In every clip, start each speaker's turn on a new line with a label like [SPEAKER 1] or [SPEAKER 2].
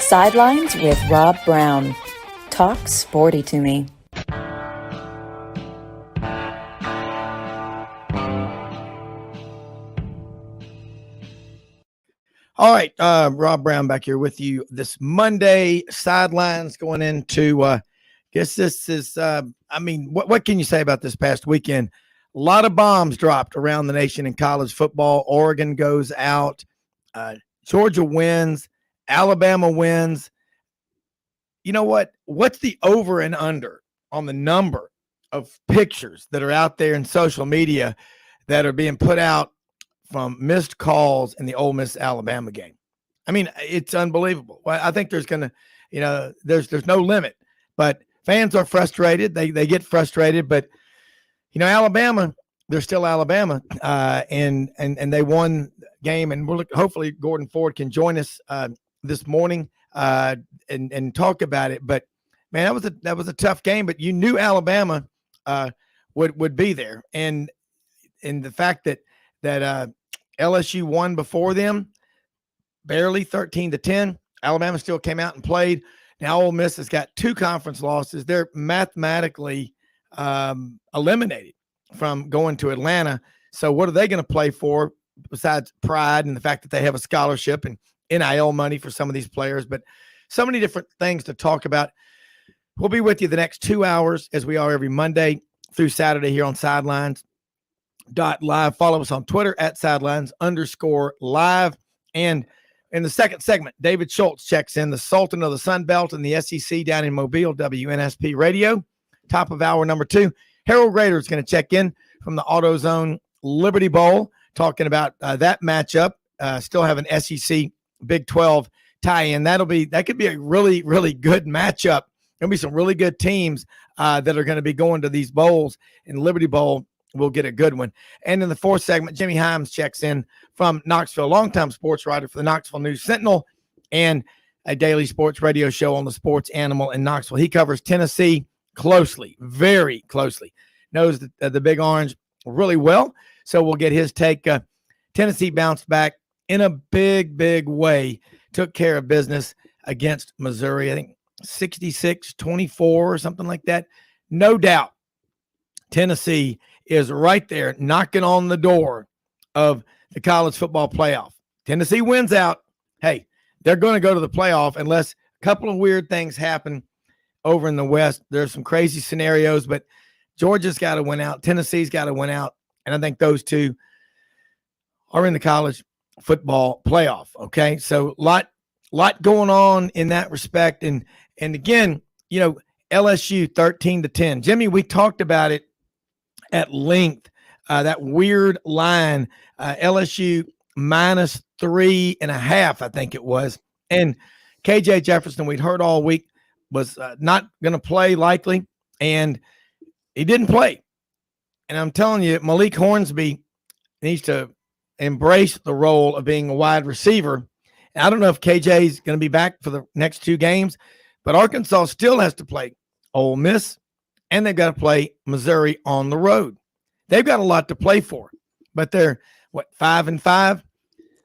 [SPEAKER 1] Sidelines with Rob Browne. Talk sporty to me.
[SPEAKER 2] All right, Rob Browne back here with you this Monday. Sidelines going into, guess this is, what can you say about this past weekend? A lot of bombs dropped around the nation in college football. Oregon goes out. Georgia wins. Alabama wins. You know what? What's the over and under on the number of pictures that are out there in social media that are being put out from missed calls in the Ole Miss Alabama game? I mean, it's unbelievable. Well, I think there's going to, there's no limit, but fans are frustrated. They get frustrated, but Alabama, they're still Alabama, and they won game, and hopefully Gordon Ford can join us this morning and talk about it. But man, that was a tough game, but you knew Alabama would be there, and the fact that LSU won before them, barely 13-10. Alabama still came out and played. Now Ole Miss has got 2 conference losses. They're mathematically eliminated from going to Atlanta. So what are they going to play for besides pride and the fact that they have a scholarship and NIL money for some of these players? But so many different things to talk about. We'll be with you the next 2 hours, as we are every Monday through Saturday here on Sidelines Live. Follow us on Twitter at Sidelines_live. And in the second segment, David Schultz checks in, the Sultan of the Sunbelt and the SEC down in Mobile, WNSP Radio. Top of hour number 2. Harold Graeter is going to check in from the AutoZone Liberty Bowl, talking about that matchup. Still have an SEC Big 12 tie-in. That could be a really, really good matchup. There'll be some really good teams that are going to be going to these bowls, and Liberty Bowl will get a good one. And in the fourth segment, Jimmy Himes checks in from Knoxville, longtime sports writer for the Knoxville News Sentinel and a daily sports radio show on the Sports Animal in Knoxville. He covers Tennessee closely, very closely, knows the Big Orange really well. So we'll get his take. Tennessee bounced back in a big, big way, took care of business against Missouri. I think 66-24 or something like that. No doubt Tennessee is right there knocking on the door of the college football playoff. Tennessee wins out. Hey, they're going to go to the playoff unless a couple of weird things happen over in the West. There's some crazy scenarios, but Georgia's got to win out. Tennessee's got to win out. And I think those two are in the college football playoff. Okay. So lot going on in that respect. And again, LSU 13-10. Jimmy, we talked about it at length, that weird line, LSU -3.5, I think it was. And KJ Jefferson, we'd heard all week, was not going to play likely, and he didn't play. And I'm telling you, Malik Hornsby needs to embrace the role of being a wide receiver. And I don't know if KJ is going to be back for the next 2 games, but Arkansas still has to play Ole Miss, and they've got to play Missouri on the road. They've got a lot to play for, but they're 5-5.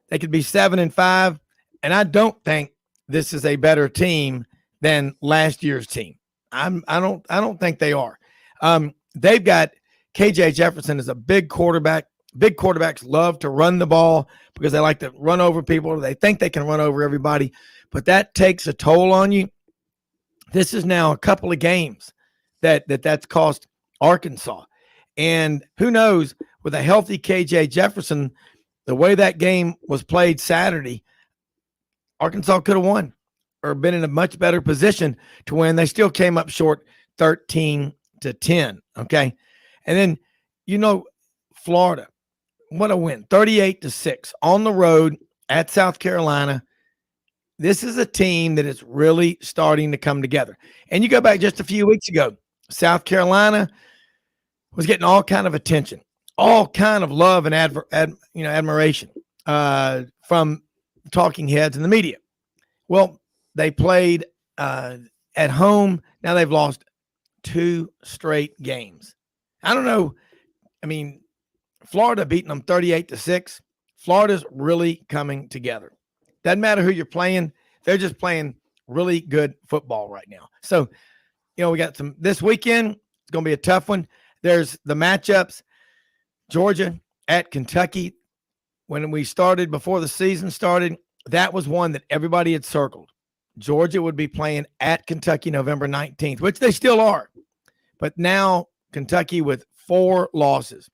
[SPEAKER 2] They could be 7-5, and I don't think this is a better team than last year's team. I don't think they are. They've got KJ Jefferson is a big quarterback. Big quarterbacks love to run the ball because they like to run over people. They think they can run over everybody, but that takes a toll on you. This is now a couple of games that's cost Arkansas. And who knows, with a healthy KJ Jefferson, the way that game was played Saturday, Arkansas could have won or been in a much better position to win. They still came up short 13-10. Okay. And then, Florida, what a win, 38-6 on the road at South Carolina. This is a team that is really starting to come together. And you go back just a few weeks ago, South Carolina was getting all kind of attention, all kind of love and admiration from talking heads in the media. Well, they played at home. Now they've lost 2 straight games. I don't know. I mean, Florida beating them 38-6. Florida's really coming together. Doesn't matter who you're playing. They're just playing really good football right now. So, we got some this weekend. It's going to be a tough one. There's the matchups. Georgia at Kentucky. When we started, before the season started, that was one that everybody had circled. Georgia would be playing at Kentucky November 19th, which they still are. But now Kentucky with 4 losses.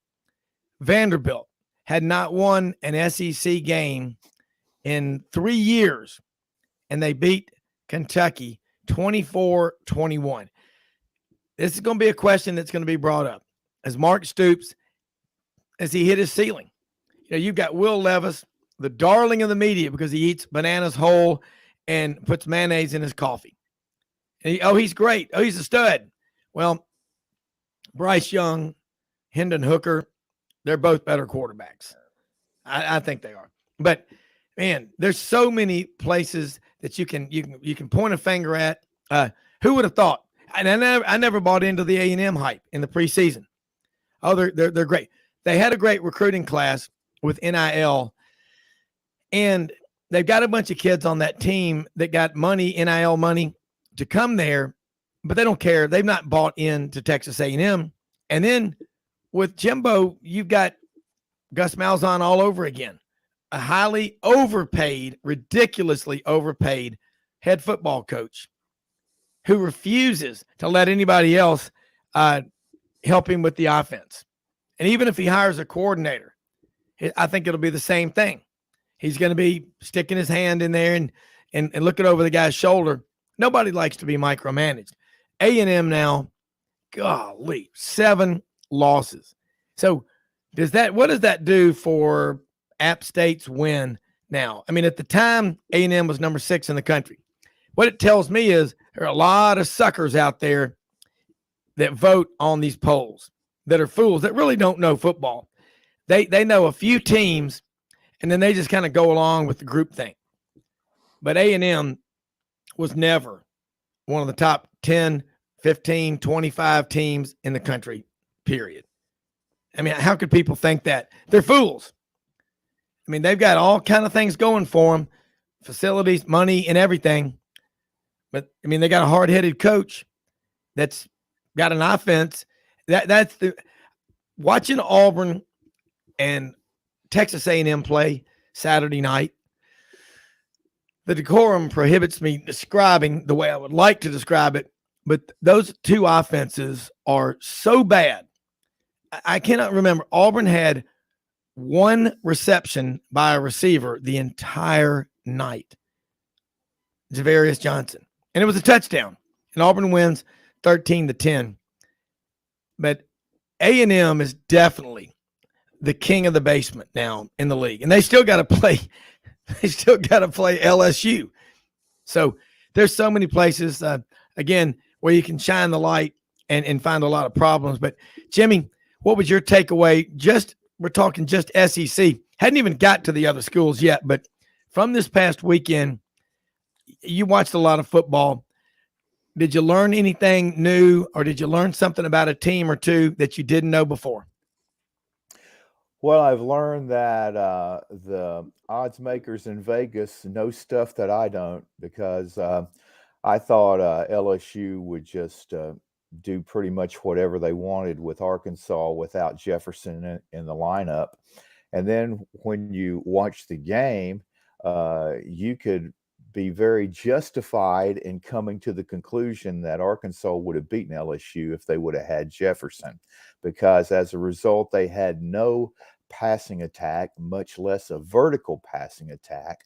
[SPEAKER 2] Vanderbilt had not won an SEC game in 3 years, and they beat Kentucky 24-21. This is going to be a question that's going to be brought up. As Mark Stoops, as he hit his ceiling, you've got Will Levis, the darling of the media because he eats bananas whole and puts mayonnaise in his coffee. And he's great. Oh, he's a stud. Well, Bryce Young, Hendon Hooker, they're both better quarterbacks. I think they are. But man, there's so many places that you can point a finger at. Who would have thought? And I never bought into the A&M hype in the preseason. Oh, they're great. They had a great recruiting class with NIL, and they've got a bunch of kids on that team that got money, NIL money, to come there, but they don't care. They've not bought into Texas A&M. And then with Jimbo, you've got Gus Malzahn all over again, a highly overpaid, ridiculously overpaid head football coach who refuses to let anybody else help him with the offense. And even if he hires a coordinator, I think it'll be the same thing. He's going to be sticking his hand in there and looking over the guy's shoulder. Nobody likes to be micromanaged. A&M now, golly, 7 losses. So what does that do for App State's win now? I mean, at the time, A&M was number 6 in the country. What it tells me is there are a lot of suckers out there that vote on these polls that are fools that really don't know football. They know a few teams, and then they just kind of go along with the group thing. But A&M was never one of the top 10, 15, 25 teams in the country, period. I mean, how could people think that? They're fools. I mean, they've got all kind of things going for them, facilities, money, and everything. But, I mean, they got a hard-headed coach that's got an offense. That's the watching Auburn and Texas A&M play Saturday night. The decorum prohibits me describing the way I would like to describe it, but those 2 offenses are so bad. I cannot remember. Auburn had 1 reception by a receiver the entire night. Javarius Johnson. And it was a touchdown. And Auburn wins 13-10. But A&M is definitely the king of the basement now in the league. And they still got to play LSU. So there's so many places, again, where you can shine the light and find a lot of problems. But Jimmy, what was your takeaway? We're talking just SEC. Hadn't even got to the other schools yet, but from this past weekend, you watched a lot of football. Did you learn anything new, or did you learn something about a team or two that you didn't know before?
[SPEAKER 3] Well, I've learned that the odds makers in Vegas know stuff that I don't, because I thought LSU would just do pretty much whatever they wanted with Arkansas without Jefferson in the lineup. And then when you watch the game, you could be very justified in coming to the conclusion that Arkansas would have beaten LSU if they would have had Jefferson, because as a result, they had no passing attack, much less a vertical passing attack,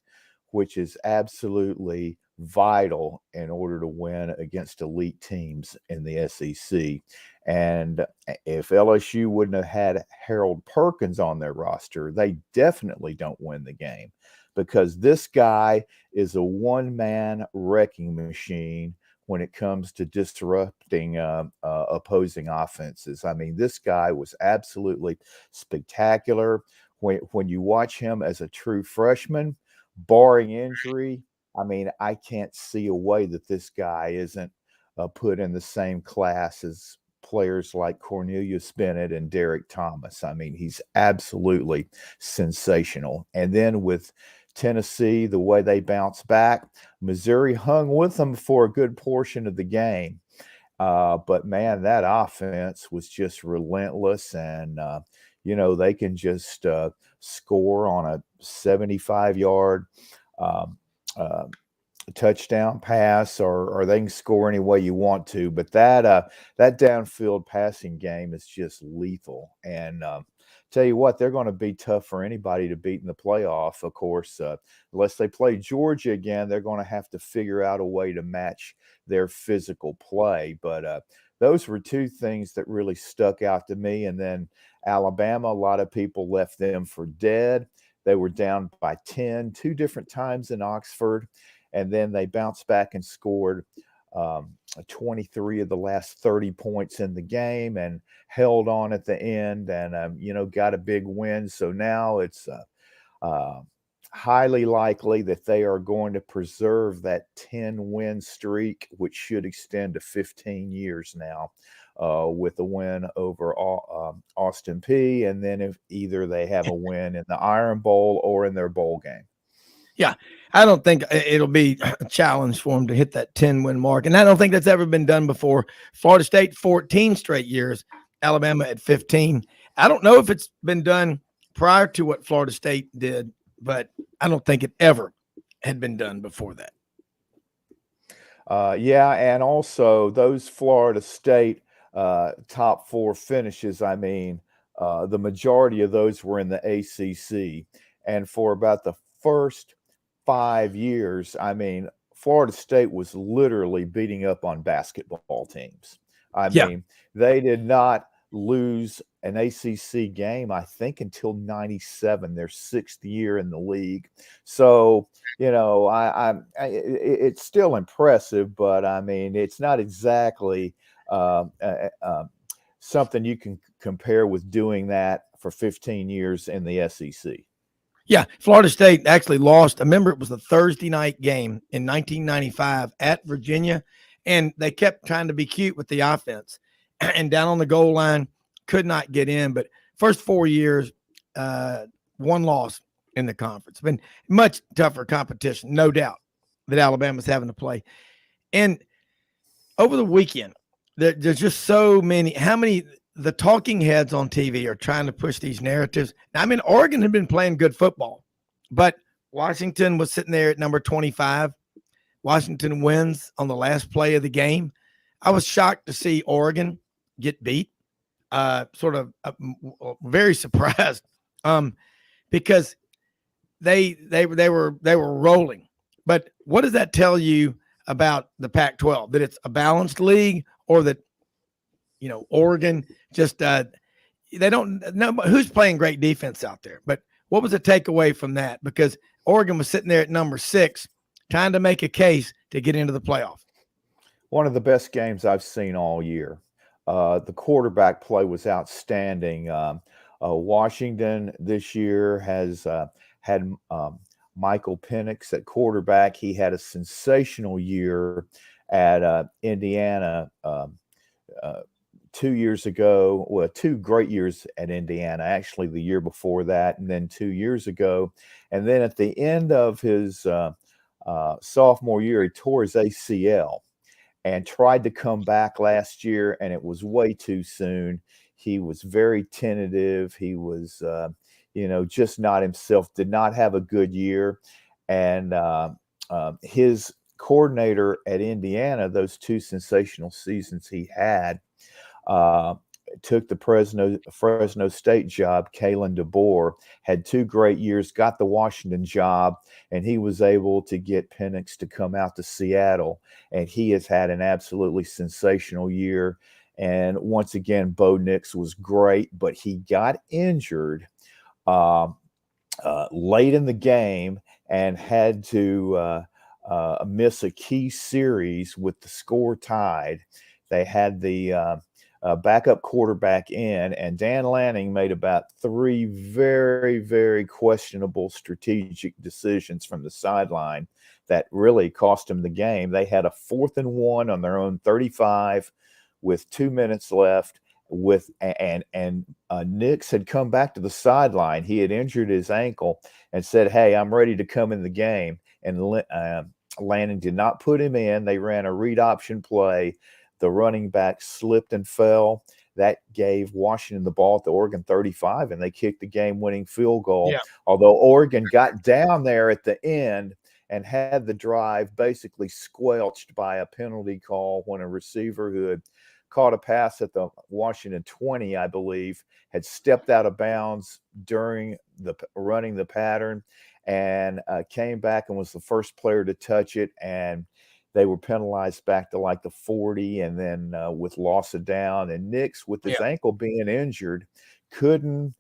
[SPEAKER 3] which is absolutely vital in order to win against elite teams in the SEC. And if LSU wouldn't have had Harold Perkins on their roster, they definitely don't win the game, because this guy is a one-man wrecking machine when it comes to disrupting opposing offenses. I mean, this guy was absolutely spectacular. When you watch him as a true freshman, barring injury, I mean, I can't see a way that this guy isn't put in the same class as players like Cornelius Bennett and Derek Thomas. I mean, he's absolutely sensational. And then with Tennessee, the way they bounced back. Missouri hung with them for a good portion of the game. But man, that offense was just relentless, and they can just score on a 75-yard touchdown pass, or they can score any way you want to. But that downfield passing game is just lethal. And tell you what, they're going to be tough for anybody to beat in the playoff. Of course, unless they play Georgia again, they're going to have to figure out a way to match their physical play. But those were two things that really stuck out to me. And then Alabama, a lot of people left them for dead. They were down by 10 two different times in Oxford, and then they bounced back and scored 23 of the last 30 points in the game and held on at the end, and got a big win. So now it's highly likely that they are going to preserve that 10-win streak, which should extend to 15 years now, with a win over Austin Peay, and then if either they have a win in the Iron Bowl or in their bowl game.
[SPEAKER 2] Yeah, I don't think it'll be a challenge for them to hit that 10-win mark, and I don't think that's ever been done before. Florida State, 14 straight years, Alabama at 15. I don't know if it's been done prior to what Florida State did, but I don't think it ever had been done before that.
[SPEAKER 3] Yeah, and also those Florida State top four finishes, the majority of those were in the ACC. And for about the first 5 years, Florida State was literally beating up on basketball teams. They did not lose an ACC game, I think, until 97, their 6th year in the league. So, it's still impressive, but it's not exactly something you can compare with doing that for 15 years in the SEC.
[SPEAKER 2] Yeah, Florida State actually lost. I remember it was a Thursday night game in 1995 at Virginia, and they kept trying to be cute with the offense. And down on the goal line, could not get in. But first 4 years, one loss in the conference. Been much tougher competition, no doubt, that Alabama's having to play. And over the weekend, there's just so many. The talking heads on TV are trying to push these narratives. Oregon had been playing good football, but Washington was sitting there at number 25. Washington wins on the last play of the game. I was shocked to see Oregon get beat. Very surprised, because they were rolling. But what does that tell you about the Pac-12? That it's a balanced league, or that Oregon just they don't know who's playing great defense out there? But what was the takeaway from that? Because Oregon was sitting there at number 6, trying to make a case to get into the playoff.
[SPEAKER 3] One of the best games I've seen all year. The quarterback play was outstanding. Washington this year has had Michael Penix at quarterback. He had a sensational year at Indiana 2 years ago. Well, 2 great years at Indiana, actually the year before that, and then 2 years ago. And then at the end of his sophomore year, he tore his ACL and tried to come back last year, and it was way too soon. He was very tentative. He was, just not himself, did not have a good year. And his coordinator at Indiana, those 2 sensational seasons he had, took the Fresno State job. Kalen DeBoer had 2 great years, got the Washington job, and he was able to get Penix to come out to Seattle, and he has had an absolutely sensational year. And once again, Bo Nix was great, but he got injured late in the game and had to miss a key series with the score tied. They had the backup quarterback in, and Dan Lanning made about 3 very, very questionable strategic decisions from the sideline that really cost him the game. They had a 4th and 1 on their own 35 with 2 minutes left. Nix had come back to the sideline. He had injured his ankle and said, "Hey, I'm ready to come in the game." And Lanning did not put him in. They ran a read option play. The running back slipped and fell. That gave Washington the ball at the Oregon 35, and they kicked the game-winning field goal.
[SPEAKER 2] Yeah.
[SPEAKER 3] Although Oregon got down there at the end and had the drive basically squelched by a penalty call when a receiver who had caught a pass at the Washington 20, I believe, had stepped out of bounds during the running the pattern and came back and was the first player to touch it, and they were penalized back to like the 40, and then with loss of down. And Nix, with his ankle being injured, couldn't,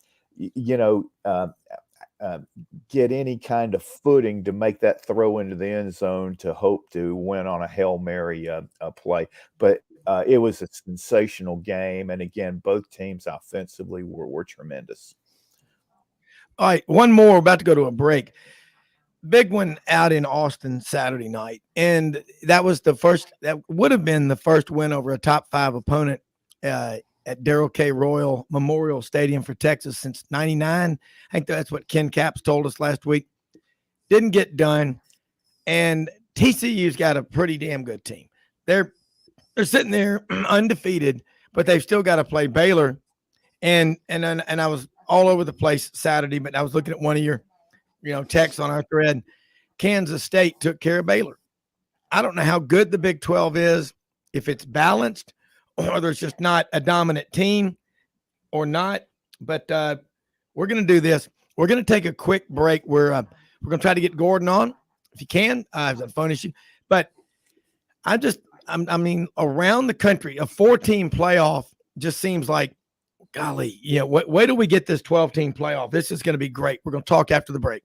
[SPEAKER 3] get any kind of footing to make that throw into the end zone to hope to win on a Hail Mary play. But it was a sensational game. And again, both teams offensively were tremendous.
[SPEAKER 2] All right, one more. We're about to go to a break. Big one out in Austin Saturday night. And that would have been the first win over a top 5 opponent at Darrell K. Royal Memorial Stadium for Texas since 99. I think that's what Ken Capps told us last week. Didn't get done. And TCU's got a pretty damn good team. They're sitting there undefeated, but they've still got to play Baylor. And I was all over the place Saturday, but I was looking at one of your text on our thread. Kansas State took care of Baylor. I don't know how good the Big 12 is, if it's balanced or there's just not a dominant team or not. But we're going to do this. We're going to take a quick break. We're going to try to get Gordon on if you can. I have a phone issue. But I mean, around the country, a 4-team playoff just seems like, golly, wait till we get this 12-team playoff. This is going to be great. We're going to talk after the break.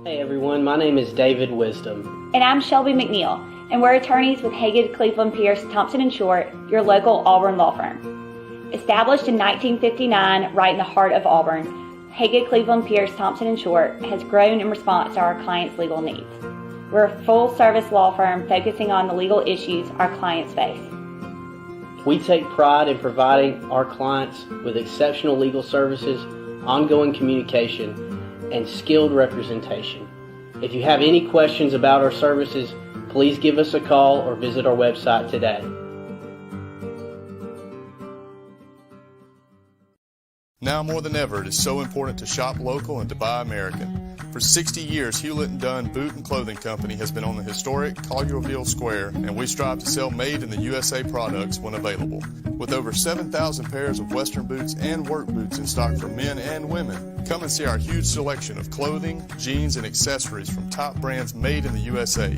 [SPEAKER 4] Hey everyone, my name is David Wisdom.
[SPEAKER 5] And I'm Shelby McNeil, and we're attorneys with Haggard, Cleveland, Pierce, Thompson & Short, your local Auburn law firm. Established in 1959, right in the heart of Auburn, Haggard, Cleveland, Pierce, Thompson & Short has grown in response to our clients' legal needs. We're a full-service law firm focusing on the legal issues our clients face.
[SPEAKER 4] We take pride in providing our clients with exceptional legal services, ongoing communication, and skilled representation. If you have any questions about our services, please give us a call or visit our website today.
[SPEAKER 6] Now more than ever, it is so important to shop local and to buy American. For 60 years, Hewlett & Dunn Boot and Clothing Company has been on the historic Collierville Square, and we strive to sell made in the USA products when available. With over 7,000 pairs of Western boots and work boots in stock for men and women, come and see our huge selection of clothing, jeans, and accessories from top brands made in the USA.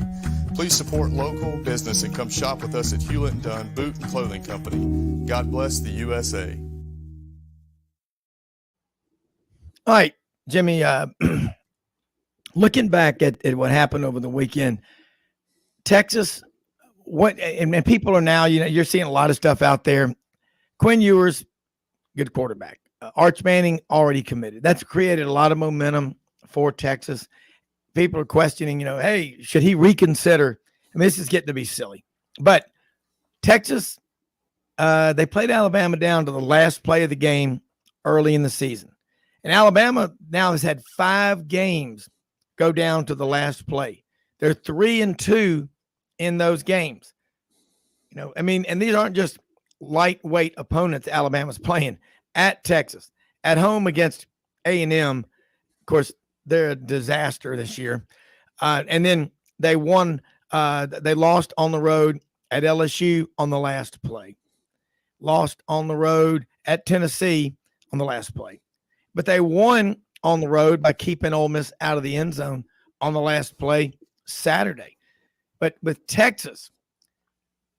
[SPEAKER 6] Please support local business and come shop with us at Hewlett & Dunn Boot and Clothing Company. God bless the USA.
[SPEAKER 2] All right, Jimmy, looking back at what happened over the weekend, Texas, and people are now, you're seeing a lot of stuff out there. Quinn Ewers, good quarterback. Arch Manning already committed. That's created a lot of momentum for Texas. People are questioning, hey, should he reconsider? I mean, this is getting to be silly. But Texas, they played Alabama down to the last play of the game early in the season. And Alabama now has had 5 games go down to the last play. They're 3-2 in those games. And these aren't just lightweight opponents Alabama's playing. At Texas, at home against A&M. Of course, they're a disaster this year. And then they lost on the road at LSU on the last play. Lost on the road at Tennessee on the last play. But they won on the road by keeping Ole Miss out of the end zone on the last play Saturday. But with Texas,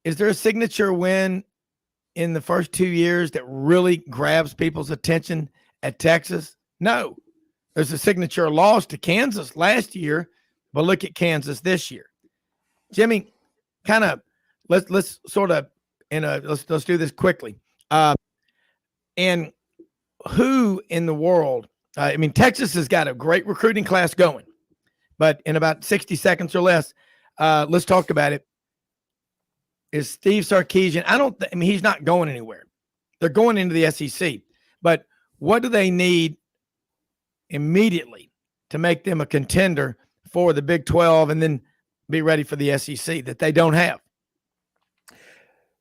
[SPEAKER 2] is there a signature win in the first 2 years that really grabs people's attention at Texas? No. There's a signature loss to Kansas last year, but look at Kansas this year. Jimmy, kind of let's sort of let's do this quickly. And who in the world? Texas has got a great recruiting class going, but in about 60 seconds or less, let's talk about it. Is Steve Sarkisian? I mean, he's not going anywhere. They're going into the SEC, but what do they need immediately to make them a contender for the Big 12 and then be ready for the SEC that they don't have?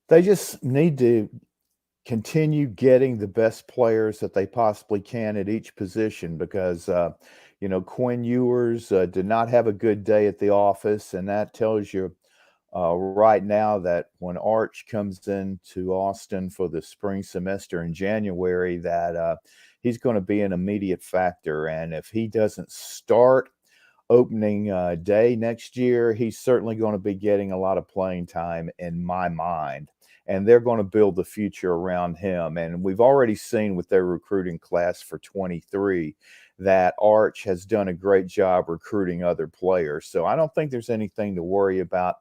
[SPEAKER 3] They just need to continue getting the best players that they possibly can at each position because, Quinn Ewers did not have a good day at the office, and that tells you right now that when Arch comes into Austin for the spring semester in January, that he's going to be an immediate factor. And if he doesn't start opening day next year, he's certainly going to be getting a lot of playing time in my mind. And they're going to build the future around him. And we've already seen with their recruiting class for 23 that Arch has done a great job recruiting other players. So I don't think there's anything to worry about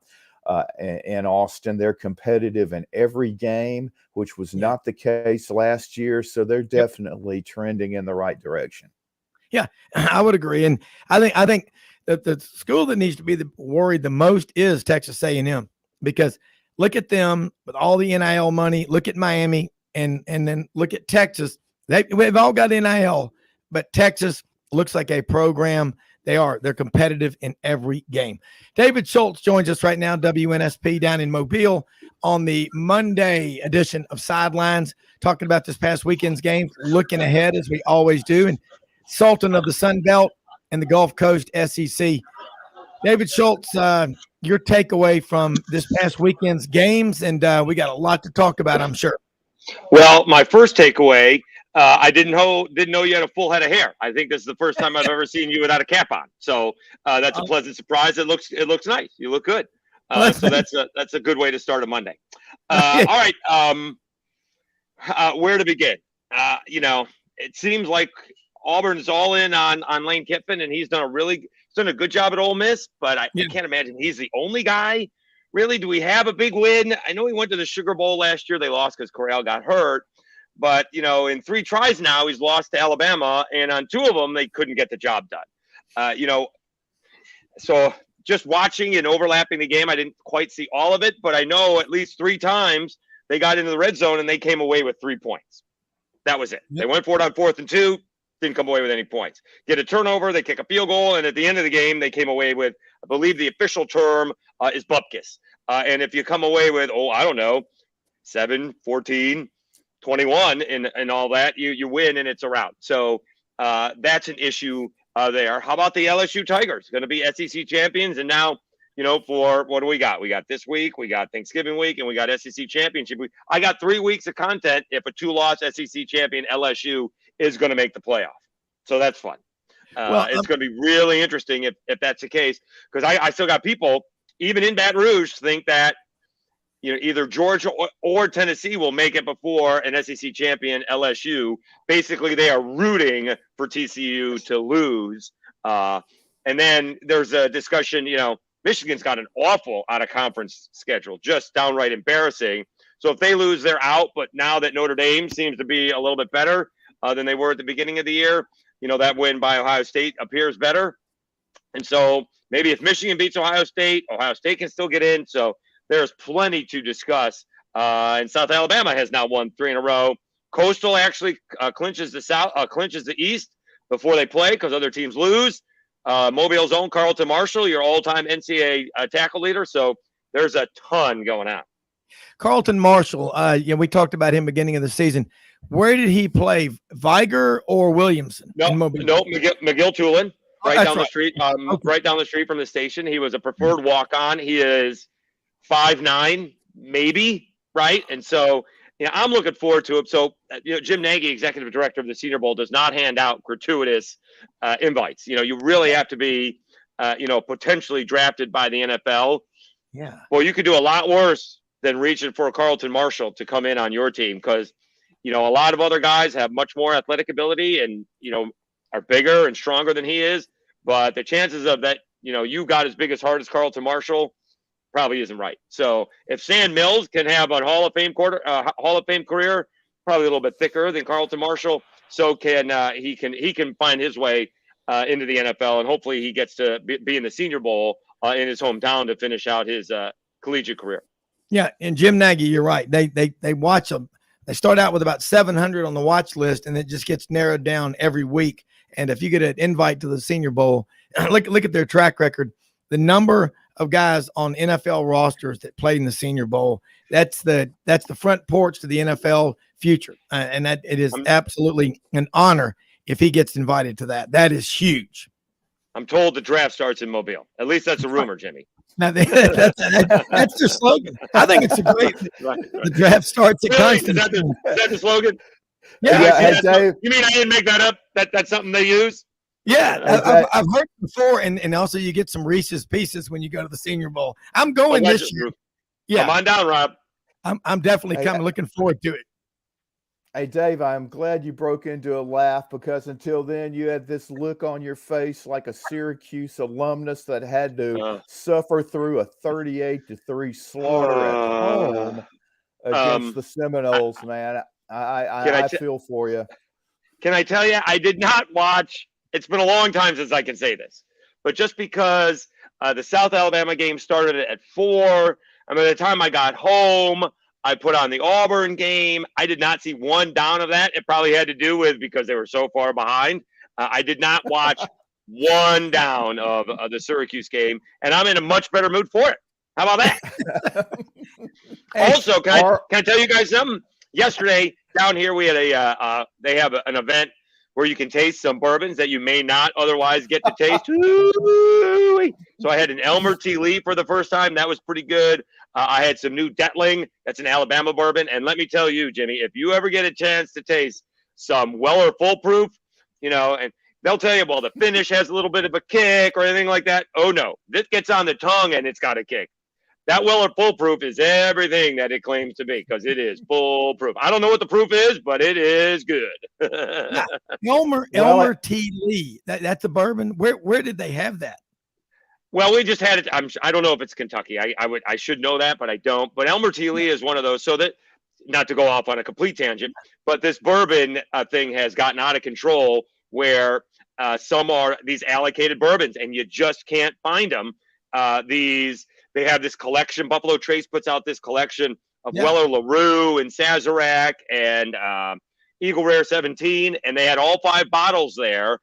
[SPEAKER 3] in Austin. They're competitive in every game, which was not the case last year. So they're definitely trending in the right direction.
[SPEAKER 2] Yeah, I would agree. And I think that the school that needs to be worried the most is Texas A&M, because look at them with all the NIL money. Look at Miami, and then look at Texas. They've all got NIL, but Texas looks like a program. They're competitive in every game. David Schultz joins us right now, WNSP down in Mobile, on the Monday edition of Sidelines, talking about this past weekend's game, looking ahead as we always do, and Sultan of the Sunbelt and the Gulf Coast SEC. David Schultz, your takeaway from this past weekend's games, and we got a lot to talk about, I'm sure.
[SPEAKER 7] Well, my first takeaway, I didn't know you had a full head of hair. I think this is the first time I've ever seen you without a cap on. So that's a pleasant surprise. It looks nice. You look good. So that's a good way to start a Monday. All right. Where to begin? It seems like Auburn's all in on Lane Kiffin, and he's done a good job at Ole Miss, but I can't imagine he's the only guy. Really, do we have a big win? I know he went to the Sugar Bowl last year. They lost because Corral got hurt. But, in 3 tries now, he's lost to Alabama, and on 2 of them, they couldn't get the job done. So just watching and overlapping the game, I didn't quite see all of it, but I know at least 3 times they got into the red zone and they came away with 3 points. That was it. Yep. They went for it on 4th and 2, didn't come away with any points. Get a turnover, they kick a field goal, and at the end of the game, they came away with, I believe the official term is bupkis. And if you come away with, 7, 14, 21 and all that, you win and it's a rout. So that's an issue there. How about the LSU Tigers? Going to be SEC champions. And now, for what do we got? We got this week, we got Thanksgiving week, and we got SEC championship week. I got 3 weeks of content if a 2-loss SEC champion LSU is going to make the playoff. So that's fun. It's going to be really interesting if that's the case, because I still got people, even in Baton Rouge, think that either Georgia or Tennessee will make it before an SEC champion LSU. Basically, they are rooting for TCU to lose. And then there's a discussion, Michigan's got an awful out-of-conference schedule, just downright embarrassing. So if they lose, they're out. But now that Notre Dame seems to be a little bit better than they were at the beginning of the year, that win by Ohio State appears better. And so maybe if Michigan beats Ohio State can still get in. So there's plenty to discuss. And South Alabama has now won 3 in a row. Coastal actually clinches the East before they play because other teams lose. Mobile's own Carlton Marshall, your all-time NCAA tackle leader. So there's a ton going on.
[SPEAKER 2] Carlton Marshall, we talked about him beginning of the season. Where did he play, Viger or Williamson?
[SPEAKER 7] No, McGill Tulane, right down the street. Right down the street from the station. He was a preferred walk-on. He is 5'9", maybe, right? And so, I'm looking forward to it. So, Jim Nagy, executive director of the Senior Bowl, does not hand out gratuitous invites. You really have to be, potentially drafted by the NFL.
[SPEAKER 2] Yeah.
[SPEAKER 7] Well, you could do a lot worse than reaching for Carlton Marshall to come in on your team because, a lot of other guys have much more athletic ability and, are bigger and stronger than he is. But the chances of that, you got as big as heart as Carlton Marshall probably isn't right. So if Sam Mills can have a Hall of Fame career, probably a little bit thicker than Carlton Marshall, so can he can find his way into the NFL, and hopefully he gets to be in the Senior Bowl in his hometown to finish out his collegiate career.
[SPEAKER 2] Yeah, and Jim Nagy, you're right. They watch them. They start out with about 700 on the watch list, and it just gets narrowed down every week. And if you get an invite to the Senior Bowl, look at their track record. The number of guys on NFL rosters that played in the Senior Bowl, that's the front porch to the NFL future, and that it is absolutely an honor if he gets invited to that. That is huge.
[SPEAKER 7] I'm told the draft starts in Mobile. At least that's a rumor, Jimmy.
[SPEAKER 2] Now, that's their slogan. I think it's a great.
[SPEAKER 7] Right.
[SPEAKER 2] The draft starts at
[SPEAKER 7] Really? Is
[SPEAKER 2] Constantine.
[SPEAKER 7] that the slogan?
[SPEAKER 2] Yeah,
[SPEAKER 3] hey, Dave.
[SPEAKER 7] You mean I didn't make that up? That's something they use?
[SPEAKER 2] Yeah, I've heard it before, and also you get some Reese's Pieces when you go to the Senior Bowl. I'm going this year. Yeah,
[SPEAKER 7] come on down, Rob.
[SPEAKER 2] I'm definitely coming. Looking forward to it.
[SPEAKER 3] Hey, Dave, I'm glad you broke into a laugh, because until then you had this look on your face like a Syracuse alumnus that had to suffer through a 38-3 slaughter at home against the Seminoles, man. I feel for you.
[SPEAKER 7] Can I tell you, I did not watch. It's been a long time since I can say this, but just because the South Alabama game started at 4, and by the time I got home, I put on the Auburn game. I did not see one down of that. It probably had to do with because they were so far behind. I did not watch one down of the Syracuse game, and I'm in a much better mood for it. How about that? Also, can I tell you guys something? Yesterday down here we had they have an event where you can taste some bourbons that you may not otherwise get to taste. So I had an Elmer T. Lee for the first time. That was pretty good. I had some new Detling. That's an Alabama bourbon. And let me tell you, Jimmy, if you ever get a chance to taste some Weller Full Proof, and they'll tell you, well, the finish has a little bit of a kick or anything like that. Oh, no. This gets on the tongue and it's got a kick. That Weller Full Proof is everything that it claims to be, because it is full proof. I don't know what the proof is, but it is good.
[SPEAKER 2] Elmer T. Lee. That's a bourbon. Where did they have that?
[SPEAKER 7] Well, we just had it. I don't know if it's Kentucky. I should know that, but I don't. But Elmer T. Lee is one of those. So that, not to go off on a complete tangent, but this bourbon thing has gotten out of control, where some are these allocated bourbons and you just can't find them. They have this collection. Buffalo Trace puts out this collection of Weller LaRue and Sazerac and Eagle Rare 17, and they had all 5 bottles there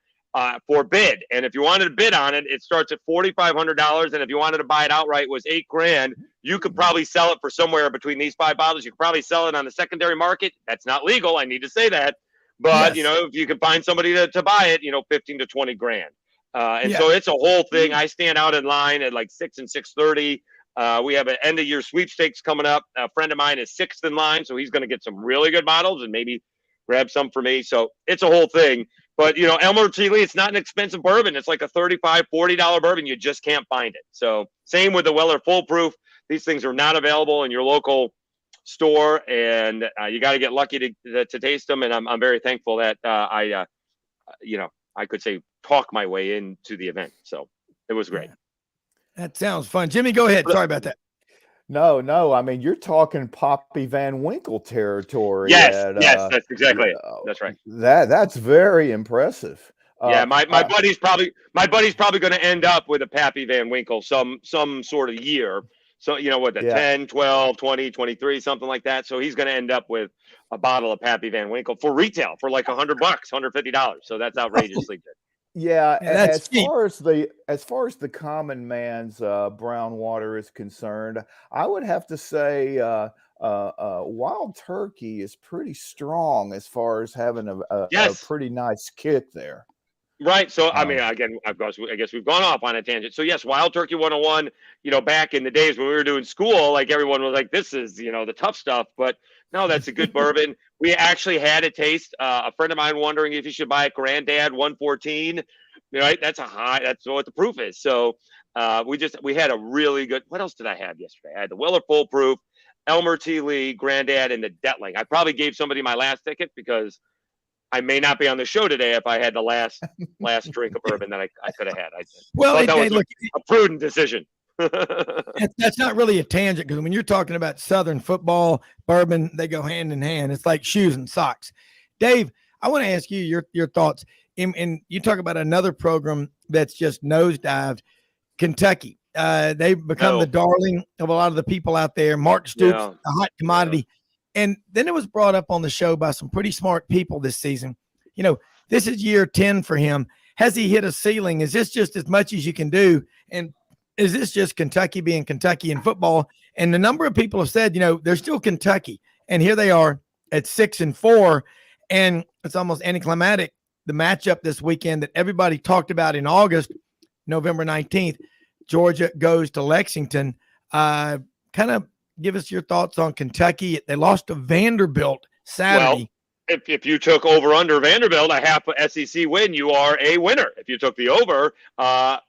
[SPEAKER 7] for bid. And if you wanted to bid on it, it starts at $4,500, and if you wanted to buy it outright, it was $8,000. You could probably sell it for somewhere between these 5 bottles. You could probably sell it on the secondary market. That's not legal. I need to say that, but if you could find somebody to buy it, $15 to $20,000. So it's a whole thing. I stand out in line at like 6 and 6:30. We have an end of year sweepstakes coming up. A friend of mine is 6th in line, so he's going to get some really good bottles and maybe grab some for me. So it's a whole thing. But Elmer T. Lee, it's not an expensive bourbon. It's like a $35, $40 bourbon. You just can't find it. So same with the Weller Full Proof. These things are not available in your local store, and you got to get lucky to taste them. And I'm very thankful that I could say talk my way into the event. So it was great.
[SPEAKER 2] That sounds fun. Jimmy, go ahead. Sorry about that.
[SPEAKER 3] No. I mean, you're talking Poppy Van Winkle territory.
[SPEAKER 7] Yes, that's exactly it. That's right.
[SPEAKER 3] That's very impressive.
[SPEAKER 7] My buddy's probably going to end up with a Pappy Van Winkle some sort of year. So, 10, 12, 20, 23, something like that. So he's going to end up with a bottle of Pappy Van Winkle for retail for like $100, $150. So that's outrageously good.
[SPEAKER 3] Yeah,
[SPEAKER 2] that's
[SPEAKER 3] as far as the common man's brown water is concerned, I would have to say Wild Turkey is pretty strong as far as having a pretty nice kick there.
[SPEAKER 7] Right. So, I mean, again, I guess we've gone off on a tangent. So, yes, Wild Turkey 101, back in the days when we were doing school, like everyone was like, this is, the tough stuff. But no, that's a good bourbon. We actually had a taste. A friend of mine wondering if you should buy a Granddad 114. Right. That's what the proof is. So we had a really good. What else did I have yesterday? I had the Weller Full Proof, Elmer T. Lee, Granddad, and the Detling. I probably gave somebody my last ticket because I may not be on the show today if I had the last drink of bourbon that I could have had. That was a prudent decision.
[SPEAKER 2] That's not really a tangent, because when you're talking about Southern football, bourbon, they go hand in hand. It's like shoes and socks. Dave, I want to ask you your thoughts. and you talk about another program that's just nosedived, Kentucky. They've become the darling of a lot of the people out there. Mark Stoops, a hot commodity. And then it was brought up on the show by some pretty smart people this season. This is year 10 for him. Has he hit a ceiling? Is this just as much as you can do? And is this just Kentucky being Kentucky in football? And the number of people have said, they're still Kentucky. And here they are at 6-4. And it's almost anticlimactic. The matchup this weekend that everybody talked about in August, November 19th, Georgia goes to Lexington. Kind of give us your thoughts on Kentucky. They lost to Vanderbilt Saturday.
[SPEAKER 7] Well, if you took over under Vanderbilt, a half a SEC win, you are a winner. If you took the over, I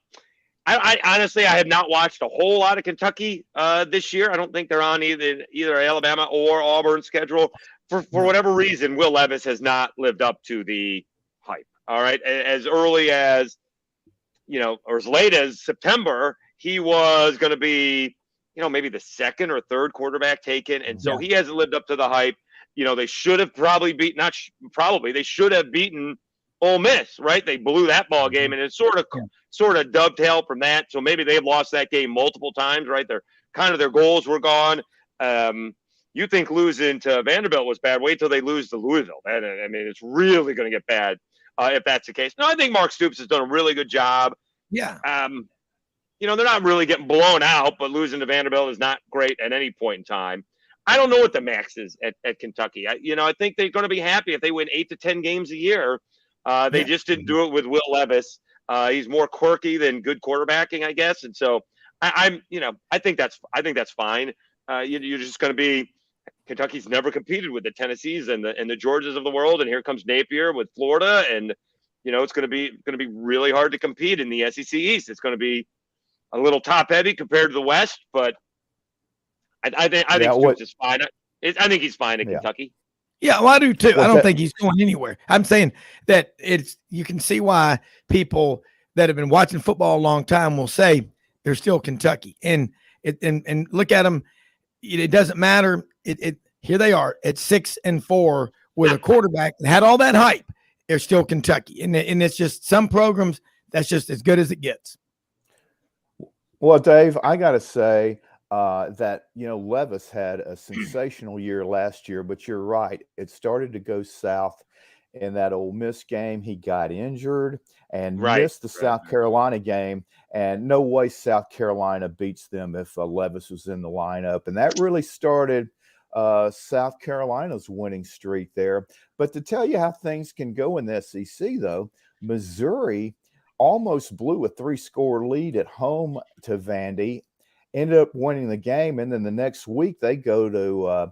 [SPEAKER 7] honestly, I have not watched a whole lot of Kentucky this year. I don't think they're on either Alabama or Auburn schedule. For whatever reason, Will Levis has not lived up to the hype. All right. As early as, or as late as September, he was going to be, maybe the second or third quarterback taken. And so he hasn't lived up to the hype. They should have probably they should have beaten Ole Miss, right? They blew that ball game, and it sort of dovetailed from that. So maybe they've lost that game multiple times, right? Their goals were gone. You think losing to Vanderbilt was bad? Wait till they lose to Louisville. It's really going to get bad if that's the case. No, I think Mark Stoops has done a really good job.
[SPEAKER 2] Yeah.
[SPEAKER 7] They're not really getting blown out, but losing to Vanderbilt is not great at any point in time. I don't know what the max is at Kentucky. I think they're going to be happy if they win 8 to 10 games a year. They just didn't do it with Will Levis. He's more quirky than good quarterbacking, I guess. And so I think that's fine. You're just going to be Kentucky's never competed with the Tennessees and the Georgias of the world, and here comes Napier with Florida, and it's going to be really hard to compete in the SEC East. It's going to be a little top heavy compared to the West, but I think Stoops is fine. I think he's fine in Kentucky.
[SPEAKER 2] Yeah, well, I do too. I don't think he's going anywhere. I'm saying that you can see why people that have been watching football a long time will say they're still Kentucky, and look at them. It doesn't matter. Here they are at 6-4 with a quarterback that had all that hype. They're still Kentucky, and it's just some programs that's just as good as it gets.
[SPEAKER 3] Well, Dave, I got to say that Levis had a sensational year last year, but you're right. It started to go south in that Ole Miss game. He got injured and missed the South Carolina game, and no way South Carolina beats them if Levis was in the lineup. And that really started South Carolina's winning streak there. But to tell you how things can go in the SEC, though, Missouri almost blew a 3-score lead at home to Vandy, ended up winning the game, and then the next week they go to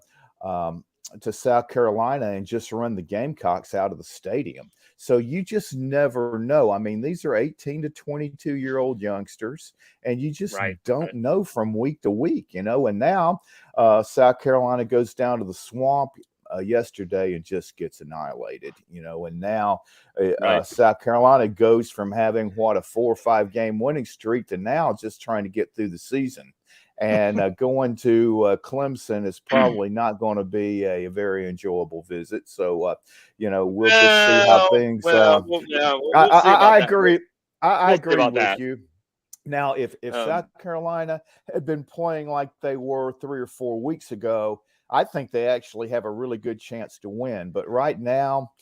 [SPEAKER 3] South Carolina and just run the Gamecocks out of the stadium. So you just never know. I mean, these are 18 to 22-year-old youngsters, and you just don't know from week to week, And now South Carolina goes down to the Swamp yesterday and just gets annihilated, And now South Carolina goes from having a 4 or 5 game winning streak to now just trying to get through the season. And going to Clemson is probably not going to be a very enjoyable visit. So, we'll just see how things. I agree. I agree with you. Now, if South Carolina had been playing like they were 3 or 4 weeks ago, I think they actually have a really good chance to win. But right now,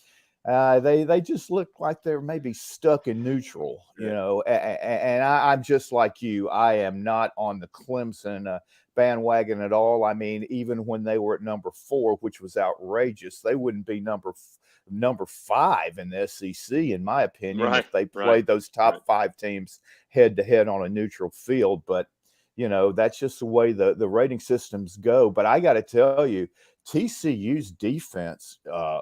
[SPEAKER 3] they just look like they're maybe stuck in neutral, and I'm just like you. I am not on the Clemson bandwagon at all. I mean, even when they were at number 4, which was outrageous, they wouldn't be number 5 in the SEC, in my opinion, if they played those top 5 teams head to head on a neutral field. But that's just the way the rating systems go. But I got to tell you, TCU's defense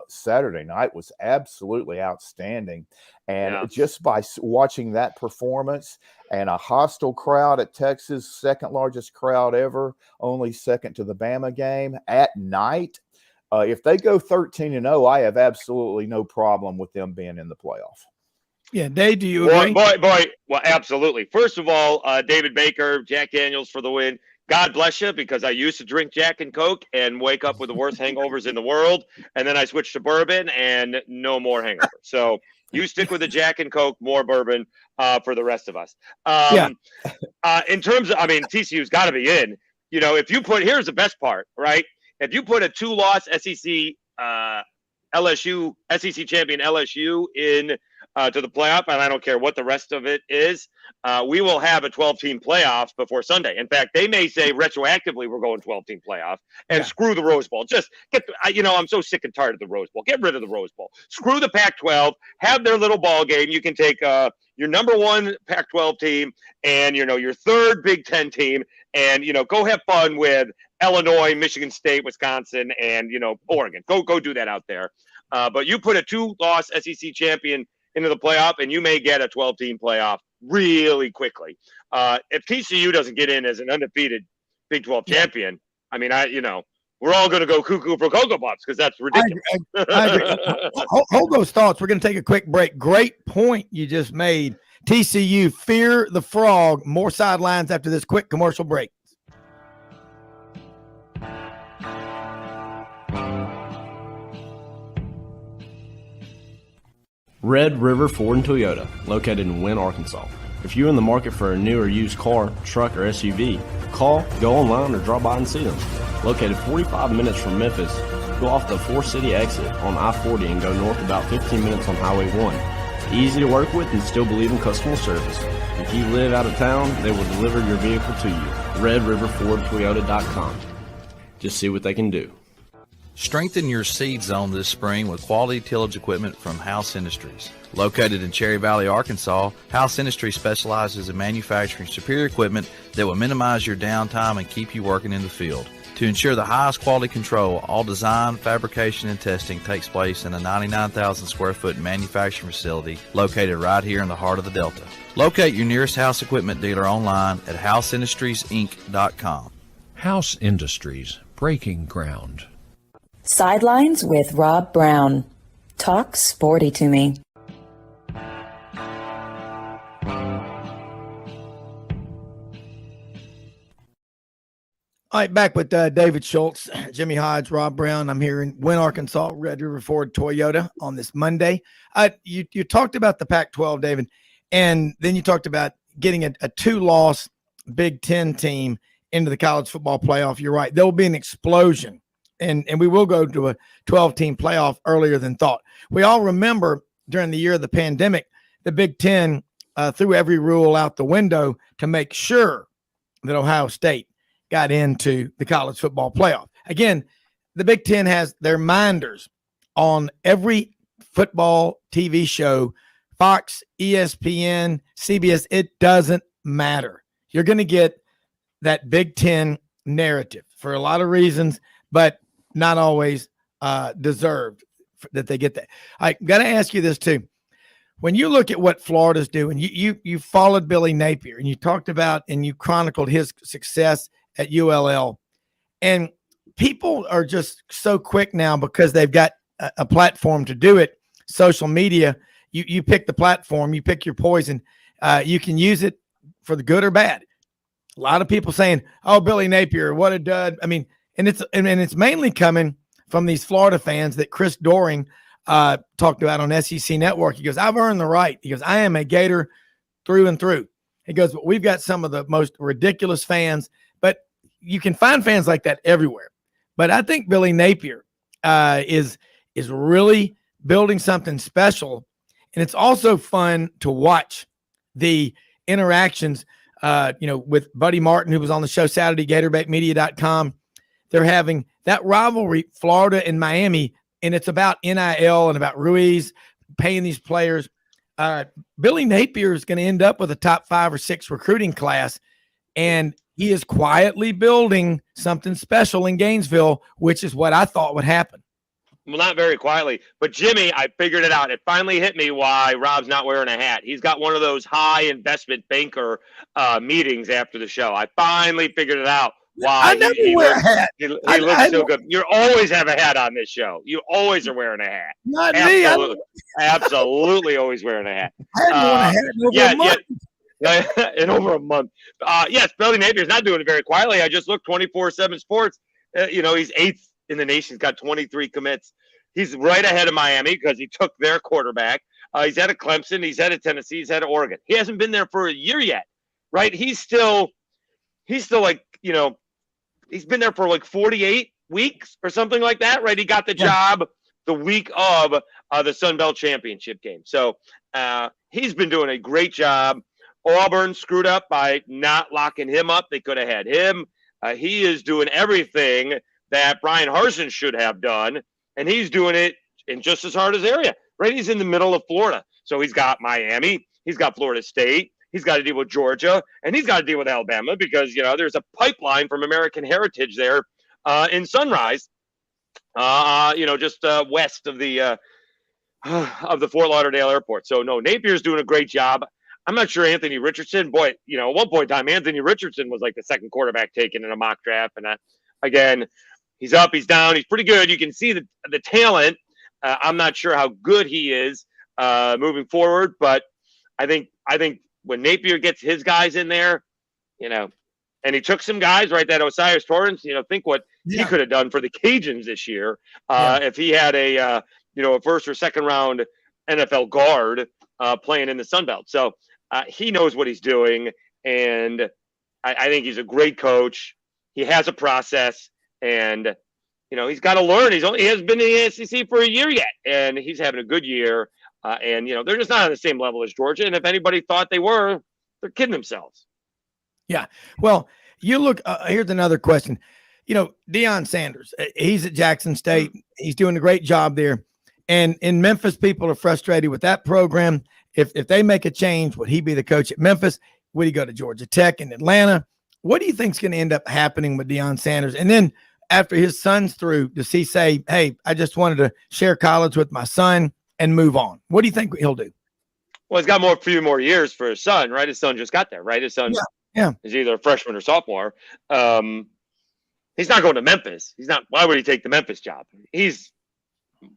[SPEAKER 3] Saturday night was absolutely outstanding. And just by watching that performance and a hostile crowd at Texas, second largest crowd ever, only second to the Bama game at night, if they go 13-0, I have absolutely no problem with them being in the playoff.
[SPEAKER 2] Yeah, Dave, do you agree?
[SPEAKER 7] Boy, well, absolutely. First of all, David Baker, Jack Daniels for the win. God bless you, because I used to drink Jack and Coke and wake up with the worst hangovers in the world. And then I switched to bourbon and no more hangovers. So You stick with the Jack and Coke, more bourbon for the rest of us. In terms of, I mean, TCU's got to be in. You know, if you put, here's the best part, right? If you put a 2-loss SEC LSU, SEC champion LSU in to the playoff, and I don't care what the rest of it is, we will have a 12-team playoff before Sunday. In fact, they may say retroactively we're going 12-team playoff and screw the Rose Bowl. Just get, I'm so sick and tired of the Rose Bowl. Get rid of the Rose Bowl. Screw the Pac-12. Have their little ball game. You can take your number 1 Pac-12 team and, your 3rd Big Ten team and, go have fun with Illinois, Michigan State, Wisconsin, and, Oregon. Go do that out there. But you put a 2-loss SEC champion into the playoff, and you may get a 12-team playoff really quickly. If TCU doesn't get in as an undefeated Big 12 champion, I mean, we're all going to go cuckoo for Cocoa Puffs because that's ridiculous.
[SPEAKER 2] I agree. Hold those thoughts. We're going to take a quick break. Great point you just made. TCU, fear the frog. More sidelines after this quick commercial break.
[SPEAKER 8] Red River Ford and Toyota, located in Wynne, Arkansas. If you're in the market for a new or used car, truck, or SUV, call, go online, or drop by and see them. Located 45 minutes from Memphis, go off the 4-city exit on I-40 and go north about 15 minutes on Highway 1. Easy to work with and still believe in customer service. If you live out of town, they will deliver your vehicle to you. RedRiverFordToyota.com. Just see what they can do.
[SPEAKER 9] Strengthen your seed zone this spring with quality tillage equipment from House Industries. Located in Cherry Valley, Arkansas, House Industries specializes in manufacturing superior equipment that will minimize your downtime and keep you working in the field. To ensure the highest quality control, all design, fabrication, and testing takes place in a 99,000 square foot manufacturing facility located right here in the heart of the Delta. Locate your nearest House equipment dealer online at houseindustriesinc.com.
[SPEAKER 10] House Industries, breaking ground.
[SPEAKER 1] Sidelines with Rob Browne. Talk sporty to me.
[SPEAKER 2] All right, back with David Schultz, Jimmy Hodge, Rob Browne. I'm here in Wynne, Arkansas, Red River Ford Toyota on this Monday. You talked about the Pac-12, David, and then you talked about getting a 2-loss Big Ten team into the college football playoff. You're right. There will be an explosion. And we will go to a 12-team playoff earlier than thought. We all remember during the year of the pandemic, the Big Ten threw every rule out the window to make sure that Ohio State got into the college football playoff. Again, the Big Ten has their minders on every football TV show, Fox, ESPN, CBS. It doesn't matter. You're going to get that Big Ten narrative for a lot of reasons, but not always deserved that they get that. I got to ask you this too. When you look at what Florida's doing, you followed Billy Napier and you talked about and you chronicled his success at ULL, and people are just so quick now because they've got a platform to do it. Social media, you pick the platform, you pick your poison. You can use it for the good or bad. A lot of people saying, "Oh, Billy Napier, what a dud." I mean, and it's mainly coming from these Florida fans that Chris Doering talked about on SEC Network. He goes, "I've earned the right." He goes, "I am a Gator through and through." He goes, "But we've got some of the most ridiculous fans." But you can find fans like that everywhere. But I think Billy Napier is really building something special, and it's also fun to watch the interactions. With Buddy Martin, who was on the show Saturday, GatorbaitMedia.com. They're having that rivalry, Florida and Miami, and it's about NIL and about Ruiz paying these players. Billy Napier is going to end up with a top 5 or 6 recruiting class, and he is quietly building something special in Gainesville, which is what I thought would happen.
[SPEAKER 7] Well, not very quietly, but Jimmy, I figured it out. It finally hit me why Rob's not wearing a hat. He's got one of those high investment banker meetings after the show. I finally figured it out. Why
[SPEAKER 2] I never wear a hat.
[SPEAKER 7] He looks so good. You always have a hat on this show. You always are wearing a hat.
[SPEAKER 2] Not
[SPEAKER 7] absolutely,
[SPEAKER 2] me.
[SPEAKER 7] Absolutely always wearing a hat.
[SPEAKER 2] I haven't worn a hat in over a month.
[SPEAKER 7] In over a month. Yes, Billy Napier's not doing it very quietly. I just looked 24/7 Sports. He's 8th in the nation. He's got 23 commits. He's right ahead of Miami because he took their quarterback. He's at Clemson. He's at Tennessee. He's at Oregon. He hasn't been there for a year yet, right? He's still like, he's been there for like 48 weeks or something like that, right? He got the job the week of the Sunbelt championship game. So he's been doing a great job. Auburn screwed up by not locking him up. They could have had him. He is doing everything that Brian Harsin should have done, and he's doing it in just as hard as area, right? He's in the middle of Florida. So he's got Miami. He's got Florida State. He's got to deal with Georgia, and he's got to deal with Alabama because, there's a pipeline from American Heritage there in Sunrise, just west of the Fort Lauderdale airport. So, no, Napier's doing a great job. I'm not sure Anthony Richardson, boy, at one point in time, Anthony Richardson was like the second quarterback taken in a mock draft. And again, he's up, he's down, he's pretty good. You can see the talent. I'm not sure how good he is moving forward, but I think when Napier gets his guys in there, and he took some guys, right, that Osiris Torrance, think what he could have done for the Cajuns this year if he had a first or second round NFL guard playing in the Sunbelt. So he knows what he's doing, and I think he's a great coach. He has a process, and he's got to learn. He hasn't been in the SEC for a year yet, and he's having a good year. And they're just not on the same level as Georgia. And if anybody thought they were, they're kidding themselves.
[SPEAKER 2] Yeah. Well, you look. Here's another question. Deion Sanders. He's at Jackson State. He's doing a great job there. And in Memphis, people are frustrated with that program. If they make a change, would he be the coach at Memphis? Would he go to Georgia Tech in Atlanta? What do you think is going to end up happening with Deion Sanders? And then after his son's through, does he say, hey, I just wanted to share college with my son and move on? What do you think he'll do?
[SPEAKER 7] Well, he's got a few more years for his son, right? His son just got there, right? His son is either a freshman or sophomore. He's not going to Memphis. He's not. Why would he take the Memphis job? He's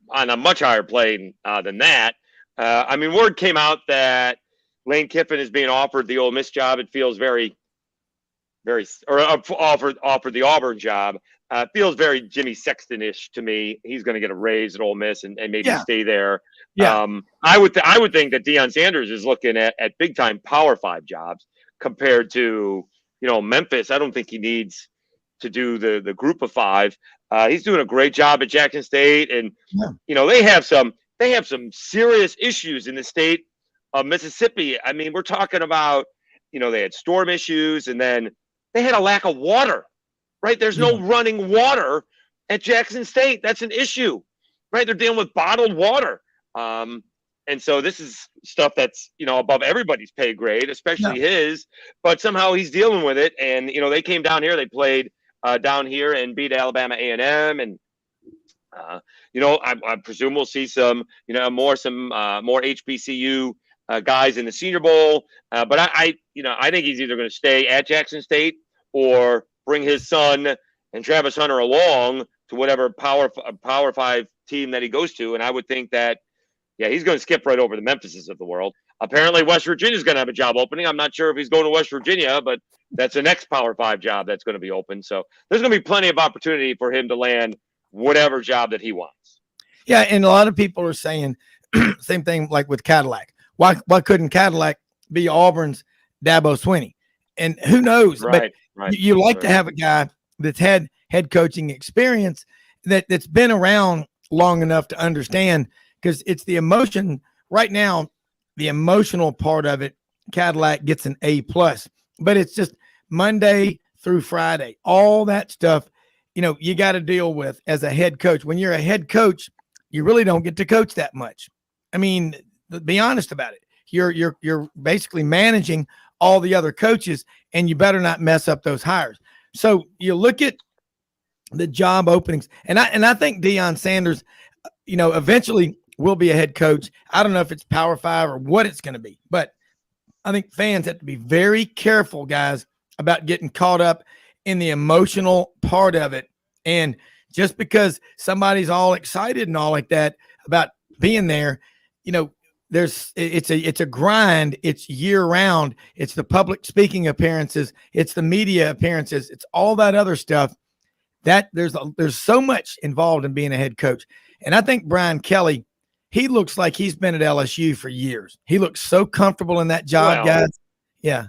[SPEAKER 7] on a much higher plane than that. Word came out that Lane Kiffin is being offered the Ole Miss job. It feels very, very, or offered the Auburn job. Feels very Jimmy Sexton-ish to me. He's going to get a raise at Ole Miss and maybe stay there. Yeah. I would think that Deion Sanders is looking at big time Power 5 jobs compared to Memphis. I don't think he needs to do the group of 5. He's doing a great job at Jackson State, and they have some serious issues in the state of Mississippi. We're talking about they had storm issues, and then they had a lack of water. Right, there's no running water at Jackson State. That's an issue, right? They're dealing with bottled water, and so this is stuff that's above everybody's pay grade, especially his. But somehow he's dealing with it, and they came down here. They played down here and beat Alabama A&M, and I presume we'll see some more HBCU guys in the Senior Bowl. But I think he's either going to stay at Jackson State or bring his son and Travis Hunter along to whatever Power 5 team that he goes to. And I would think that, he's going to skip right over the Memphises of the world. Apparently West Virginia is going to have a job opening. I'm not sure if he's going to West Virginia, but that's the next Power 5 job that's going to be open. So there's going to be plenty of opportunity for him to land whatever job that he wants.
[SPEAKER 2] Yeah. And a lot of people are saying same thing like with Cadillac. Why couldn't Cadillac be Auburn's Dabo Swinney? And who knows?
[SPEAKER 7] Right.
[SPEAKER 2] But you like to have a guy that's had head coaching experience that's been around long enough to understand, because it's the emotion right now. The emotional part of it, Cadillac gets an A+, but it's just Monday through Friday, all that stuff, you got to deal with as a head coach. When you're a head coach, you really don't get to coach that much. Be honest about it. You're basically managing all the other coaches, and you better not mess up those hires. So you look at the job openings, and I think Deion Sanders, eventually will be a head coach. I don't know if it's Power 5 or what it's going to be, but I think fans have to be very careful, guys, about getting caught up in the emotional part of it. And just because somebody's all excited and all like that about being there, it's a grind. It's year round. It's the public speaking appearances. It's the media appearances. It's all that other stuff that there's so much involved in being a head coach. And I think Brian Kelly, he looks like he's been at LSU for years. He looks so comfortable in that job, guys. Yeah.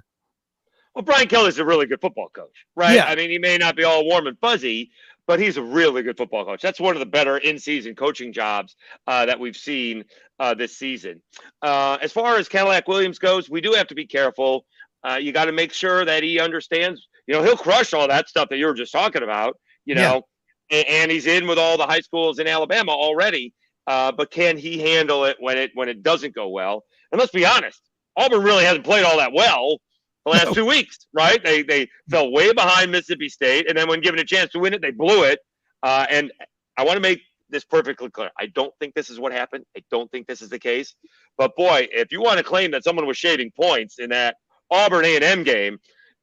[SPEAKER 7] Well, Brian Kelly's a really good football coach, right?
[SPEAKER 2] Yeah.
[SPEAKER 7] I mean, he may not be all warm and fuzzy, but he's a really good football coach. That's one of the better in-season coaching jobs that we've seen this season. As far as Cadillac Williams goes, we do have to be careful. You got to make sure that he understands. He'll crush all that stuff that you were just talking about. And he's in with all the high schools in Alabama already. But can he handle it when it doesn't go well? And let's be honest, Auburn really hasn't played all that well the last 2 weeks, right? They fell way behind Mississippi State, and then when given a chance to win it, they blew it. And I want to make this perfectly clear. I don't think this is what happened. I don't think this is the case. But boy, if you want to claim that someone was shaving points in that Auburn A&M game,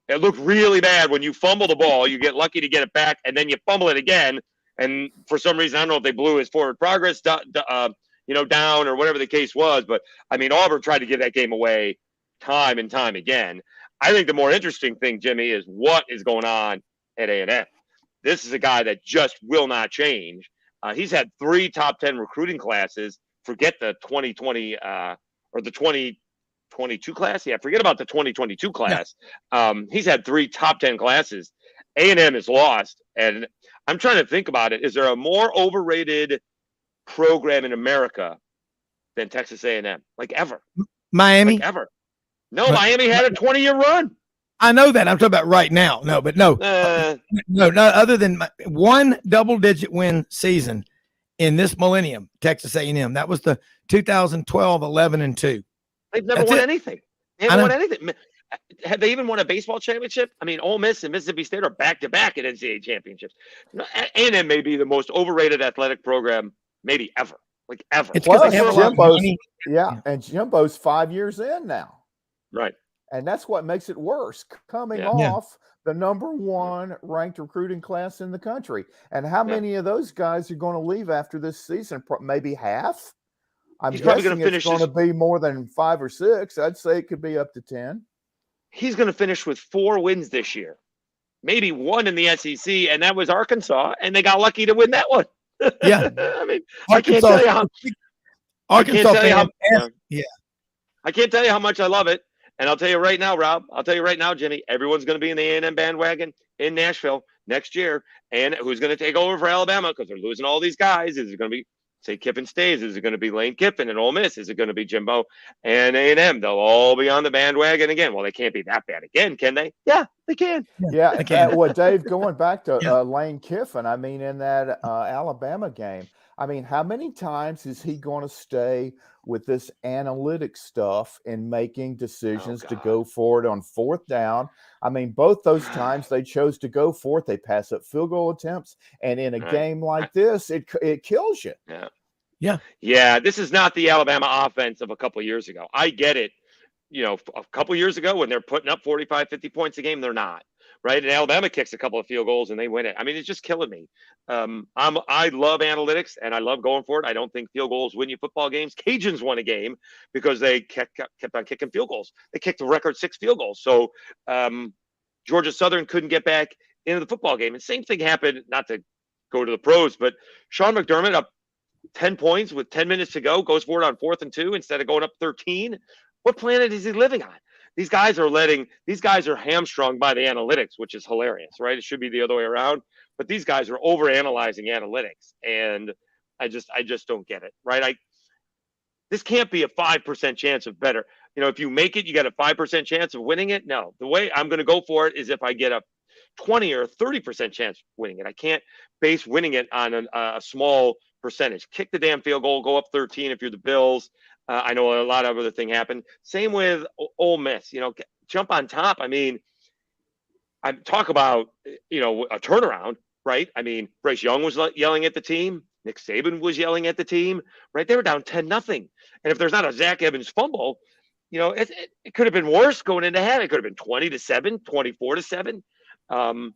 [SPEAKER 7] it looked really bad when you fumble the ball. You get lucky to get it back, and then you fumble it again. And for some reason, I don't know if they blew his forward progress down or whatever the case was. But, I mean, Auburn tried to give that game away time and time again. I think the more interesting thing, Jimmy, is what is going on at A&M. This is a guy that just will not change. He's had 3 top 10 recruiting classes. Forget the 2020 or the 2022 class. Yeah, forget about the 2022 class. Yeah. He's had 3 top 10 classes. A&M is lost. And I'm trying to think about it. Is there a more overrated program in America than Texas A&M? Like ever?
[SPEAKER 2] Miami?
[SPEAKER 7] Like ever? No, Miami had a 20-year run.
[SPEAKER 2] I know that. I'm talking about right now. No. No, other than one double-digit win season in this millennium, Texas A&M. That was the 2012 11-2.
[SPEAKER 7] They've never won anything. They haven't won anything. Have they even won a baseball championship? I mean, Ole Miss and Mississippi State are back-to-back at NCAA championships. A&M may be the most overrated athletic program maybe ever. Like ever.
[SPEAKER 3] It's because they have a lot of money. Yeah, and Jimbo's 5 years in now.
[SPEAKER 7] Right.
[SPEAKER 3] And that's what makes it worse, coming off the number 1 ranked recruiting class in the country. And how many of those guys are going to leave after this season? Maybe half? I'm guessing it's going to be more than 5 or 6. I'd say it could be up to 10.
[SPEAKER 7] He's going to finish with 4 wins this year. Maybe 1 in the SEC, and that was Arkansas, and they got lucky to win that one.
[SPEAKER 2] Yeah.
[SPEAKER 7] I mean,
[SPEAKER 2] Arkansas,
[SPEAKER 7] I can't tell you how I can't tell you how much I love it. And I'll tell you right now, Rob, Jimmy, everyone's going to be in the A&M bandwagon in Nashville next year. And who's going to take over for Alabama because they're losing all these guys? Is it going to be, say, Kiffin stays? Is it going to be Lane Kiffin and Ole Miss? Is it going to be Jimbo and A&M? They'll all be on the bandwagon again. Well, they can't be that bad again, can they? Yeah, they can.
[SPEAKER 3] Yeah, they can. Well, Dave, going back to Lane Kiffin, I mean, in that Alabama game, I mean, how many times is he going to stay with this analytic stuff and making decisions to go for it on 4th down? I mean, both those times they chose to go for it. They pass up field goal attempts. And in a game like this, it kills you.
[SPEAKER 7] Yeah. This is not the Alabama offense of a couple of years ago. I get it. A couple of years ago when they're putting up 45, 50 points a game, they're not. Right. And Alabama kicks a couple of field goals and they win it. I mean, it's just killing me. I love analytics and I love going for it. I don't think field goals win you football games. Cajuns won a game because they kept on kicking field goals. They kicked the record 6 field goals. So Georgia Southern couldn't get back into the football game. And same thing happened, not to go to the pros, but Sean McDermott up 10 points with 10 minutes to go, goes for it on 4th and 2 instead of going up 13. What planet is he living on? These guys are hamstrung by the analytics, which is hilarious, right? It should be the other way around. But these guys are overanalyzing analytics. And I just don't get it, right? This can't be a 5% chance of better. If you make it, you got a 5% chance of winning it. No, the way I'm going to go for it is if I get a 20 or 30% chance of winning it. I can't base winning it on a small percentage. Kick the damn field goal, go up 13 if you're the Bills. I know a lot of other thing happened. Same with Ole Miss, jump on top. I mean, I talk about, a turnaround, right? I mean, Bryce Young was yelling at the team. Nick Saban was yelling at the team, right? They were down 10-0. And if there's not a Zach Evans fumble, it could have been worse going into half. It could have been 20-7, 24-7.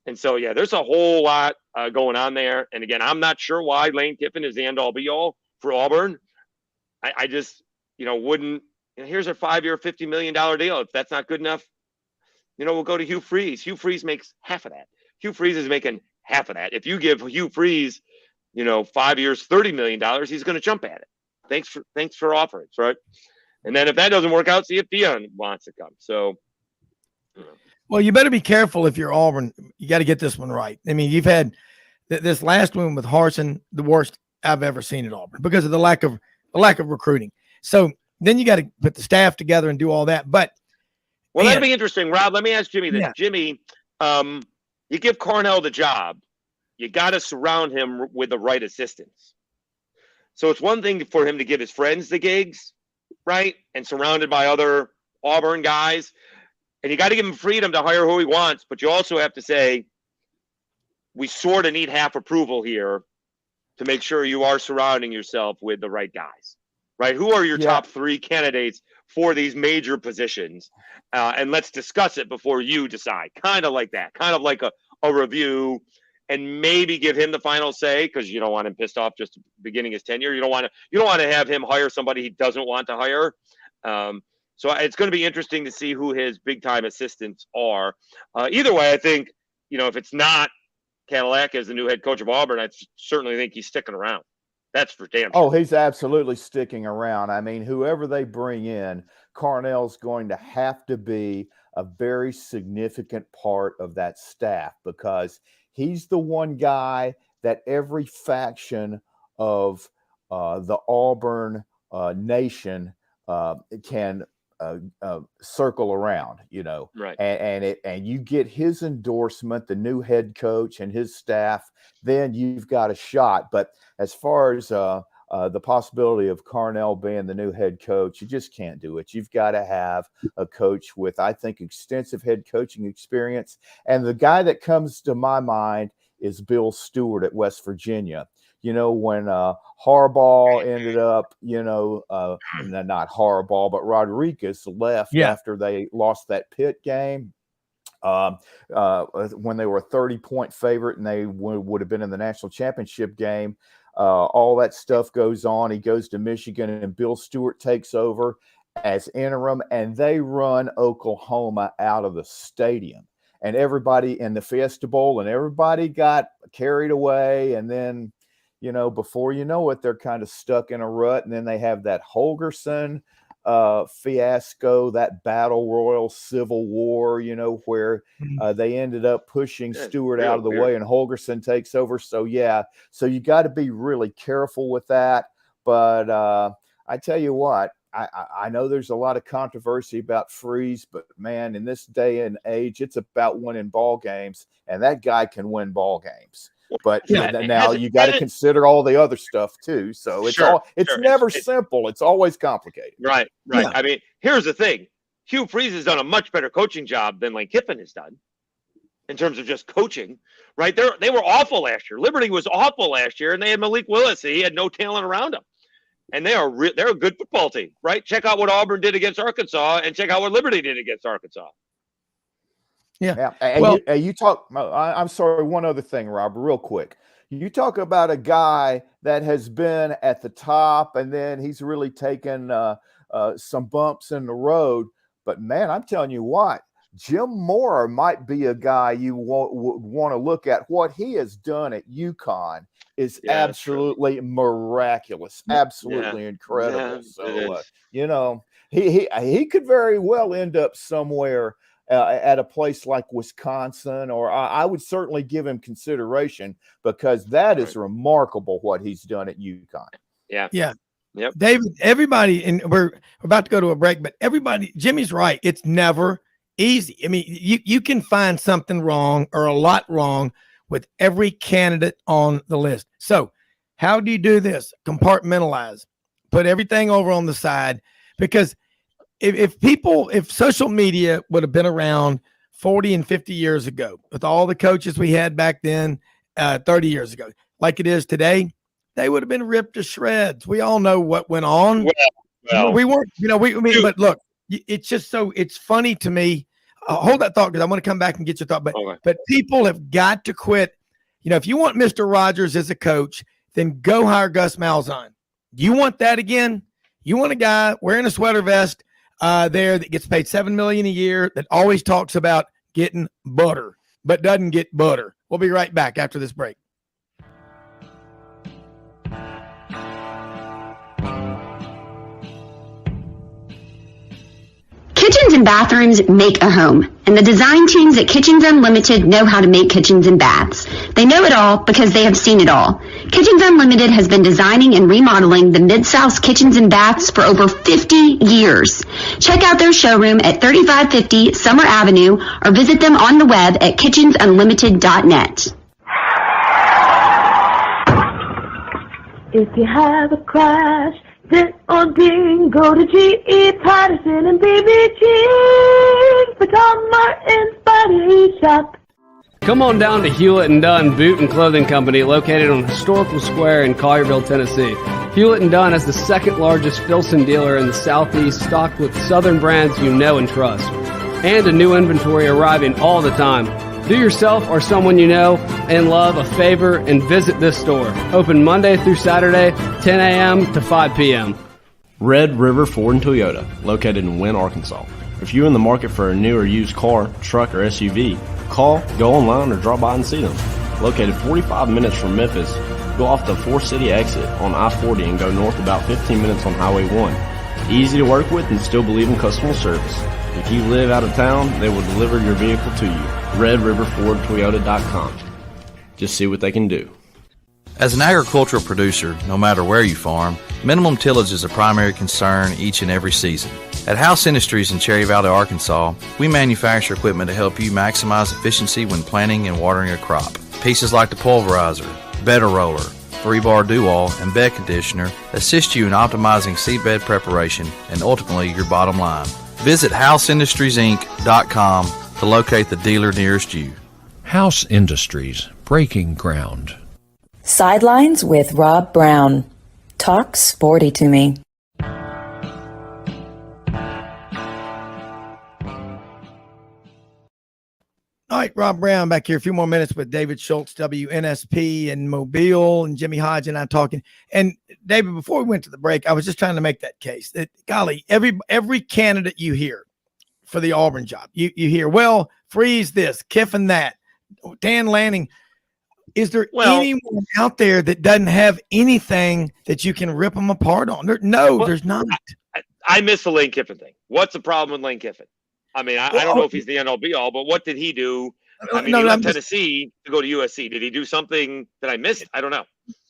[SPEAKER 7] And so, there's a whole lot going on there. And again, I'm not sure why Lane Kiffin is the end all be all for Auburn. I just, wouldn't. Here's a 5-year, $50 million deal. If that's not good enough, we'll go to Hugh Freeze. Hugh Freeze makes half of that. Hugh Freeze is making half of that. If you give Hugh Freeze, 5 years, $30 million, he's going to jump at it. thanks for offering, right? And then if that doesn't work out, see if Dion wants to come. So,
[SPEAKER 2] well, you better be careful if you're Auburn. You got to get this one right. I mean, you've had this last one with Harsin, the worst I've ever seen at Auburn because of the lack of recruiting. So then you got to put the staff together and do all that. But
[SPEAKER 7] that'd be interesting, Rob. Let me ask Jimmy this.
[SPEAKER 2] Yeah.
[SPEAKER 7] Jimmy, you give Cornell the job, you got to surround him with the right assistants. So it's one thing for him to give his friends the gigs, right? And surrounded by other Auburn guys. And you got to give him freedom to hire who he wants. But you also have to say, we sort of need half approval here to make sure you are surrounding yourself with the right guys, right? Who are your top 3 candidates for these major positions? And let's discuss it before you decide. Kind of like that. Kind of like a review. And maybe give him the final say because you don't want him pissed off just beginning his tenure. You don't want to have him hire somebody he doesn't want to hire. So it's going to be interesting to see who his big time assistants are. Either way, I think if it's not Cadillac as the new head coach of Auburn, I certainly think he's sticking around. That's for damn sure.
[SPEAKER 3] Oh, he's absolutely sticking around. I mean, whoever they bring in, Cornell's going to have to be a very significant part of that staff because he's the one guy that every faction of the Auburn nation can circle around,
[SPEAKER 7] right?
[SPEAKER 3] And you get his endorsement, the new head coach and his staff, then you've got a shot. But as far as the possibility of Cornell being the new head coach, you just can't do it. You've got to have a coach with, I think, extensive head coaching experience. And the guy that comes to my mind is Bill Stewart at West Virginia. When Harbaugh ended up, not Harbaugh, but Rodriguez left after they lost that Pitt game. When they were a 30-point favorite and they would have been in the national championship game, all that stuff goes on. He goes to Michigan and Bill Stewart takes over as interim and they run Oklahoma out of the stadium. And everybody in the Fiesta Bowl and everybody got carried away. And then, before you know it, they're kind of stuck in a rut. And then they have that Holgorsen fiasco, that battle royal civil war, where they ended up pushing Stewart out of the way and Holgorsen takes over. So you got to be really careful with that. But I tell you what, I know there's a lot of controversy about Freeze, but man, in this day and age, it's about winning ball games, and that guy can win ball games. But now you got to consider all the other stuff too. So it's never simple. It's always complicated.
[SPEAKER 7] Right. Yeah. I mean, here's the thing: Hugh Freeze has done a much better coaching job than Lane Kiffin has done in terms of just coaching. Right? They were awful last year. Liberty was awful last year, and they had Malik Willis. He had no talent around him. And they're a good football team, right? Check out what Auburn did against Arkansas and check out what Liberty did against Arkansas.
[SPEAKER 3] Yeah. And you talk, I'm sorry, one other thing, Rob, real quick. You talk about a guy that has been at the top and then he's really taken some bumps in the road. But man, I'm telling you what, Jim Mora might be a guy you would want to look at. What he has done at UConn is absolutely miraculous, absolutely incredible. So, he could very well end up somewhere at a place like Wisconsin, or I would certainly give him consideration because that is remarkable what he's done at UConn.
[SPEAKER 7] Yeah.
[SPEAKER 2] Yep. David, everybody, and we're about to go to a break, but Jimmy's right. It's never easy. I mean, you can find something wrong or a lot wrong with every candidate on the list. So how do you do this? Compartmentalize, put everything over on the side, because if social media would have been around 40 and 50 years ago with all the coaches we had back then, 30 years ago, like it is today, they would have been ripped to shreds. We all know what went on. Well, we weren't, but look, it's just it's funny to me. Hold that thought because I want to come back and get your thought. But people have got to quit. If you want Mr. Rogers as a coach, then go hire Gus Malzahn. You want that again? You want a guy wearing a sweater vest there that gets paid $7 million a year that always talks about getting butter but doesn't get butter. We'll be right back after this break.
[SPEAKER 11] Kitchens and bathrooms make a home, and the design teams at Kitchens Unlimited know how to make kitchens and baths. They know it all because they have seen it all. Kitchens Unlimited has been designing and remodeling the Mid-South's kitchens and baths for over 50 years. Check out their showroom at 3550 Summer Avenue or visit them on the web at kitchensunlimited.net.
[SPEAKER 12] If you have a crash, dent or ding, go to G.E. Patterson and BBG for Tom Martin's Body Shop.
[SPEAKER 13] Come on down to Hewlett & Dunn Boot and Clothing Company, located on Historical Square in Collierville, Tennessee. Hewlett & Dunn is the second largest Filson dealer in the Southeast, stocked with Southern brands you know and trust. And a new inventory arriving all the time. Do yourself or someone you know and love a favor and visit this store. Open Monday through Saturday, 10 a.m. to 5 p.m.
[SPEAKER 8] Red River Ford and Toyota, located in Wynne, Arkansas. If you're in the market for a new or used car, truck, or SUV, call, go online, or drop by and see them. Located 45 minutes from Memphis, go off the 4-city exit on I-40 and go north about 15 minutes on Highway 1. Easy to work with and still believe in customer service. If you live out of town, they will deliver your vehicle to you. RedRiverFordToyota.com. Just see what they can do.
[SPEAKER 9] As an agricultural producer, no matter where you farm, minimum tillage is a primary concern each and every season. At House Industries in Cherry Valley, Arkansas, we manufacture equipment to help you maximize efficiency when planting and watering a crop. Pieces like the pulverizer, bedder roller, 3-bar do-all, and bed conditioner assist you in optimizing seedbed preparation and ultimately your bottom line. Visit HouseIndustriesInc.com to locate the dealer nearest you.
[SPEAKER 10] House Industries, breaking ground.
[SPEAKER 1] Sidelines with Rob Browne. Talk sporty to me.
[SPEAKER 2] All right, Rob Browne back here. A few more minutes with David Schultz, WNSP in Mobile, and Jimmy Hodge and I talking. And David, before we went to the break, I was just trying to make that case that, golly, every candidate you hear for the Auburn job, you hear, well, Freeze this, Kiffin that, Dan Lanning. Is there anyone out there that doesn't have anything that you can rip them apart on? There's not.
[SPEAKER 7] I miss the Lane Kiffin thing. What's the problem with Lane Kiffin? I mean, I don't know if he's the end all be all, but what did he do? I mean, he left Tennessee to go to USC. Did he do something that I missed? I don't know.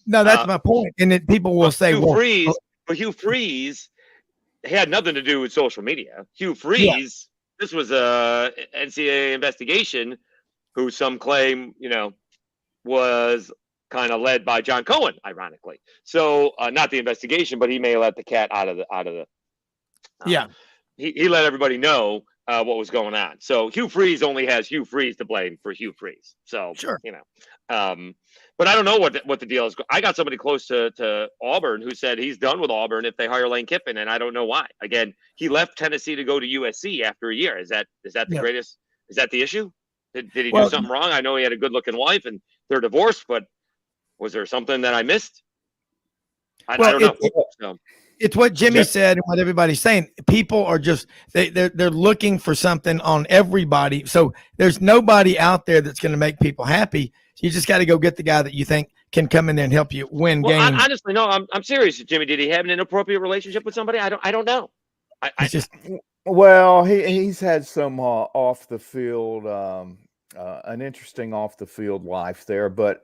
[SPEAKER 2] No, that's my point. And then people will say,
[SPEAKER 7] Hugh Freeze had nothing to do with social media. Hugh Freeze, this was a NCAA investigation who some claim, was kind of led by John Cohen, ironically. So not the investigation, but he may have let the cat out of the. He let everybody know what was going on. So Hugh Freeze only has Hugh Freeze to blame for Hugh Freeze. So
[SPEAKER 2] sure,
[SPEAKER 7] but I don't know what the deal is. I got somebody close to Auburn who said he's done with Auburn if they hire Lane Kiffin, and I don't know why. Again, he left Tennessee to go to USC after a year. Is that the greatest? Is that the issue? Did he do something wrong? I know he had a good-looking wife and they're divorced, but was there something that I missed? I don't know.
[SPEAKER 2] It's what Jimmy said and what everybody's saying. People are just they're looking for something on everybody. So there's nobody out there that's going to make people happy. You just got to go get the guy that you think can come in there and help you win games.
[SPEAKER 7] Honestly, no, I'm serious, Jimmy. Did he have an inappropriate relationship with somebody? I don't know.
[SPEAKER 3] He's had some off the field, an interesting off the field life there. But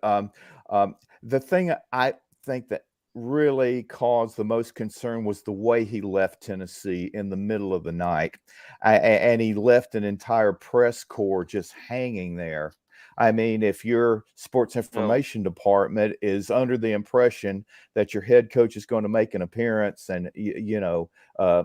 [SPEAKER 3] the thing I think that really caused the most concern was the way he left Tennessee in the middle of the night. And he left an entire press corps just hanging there. I mean, if your sports information department is under the impression that your head coach is going to make an appearance and,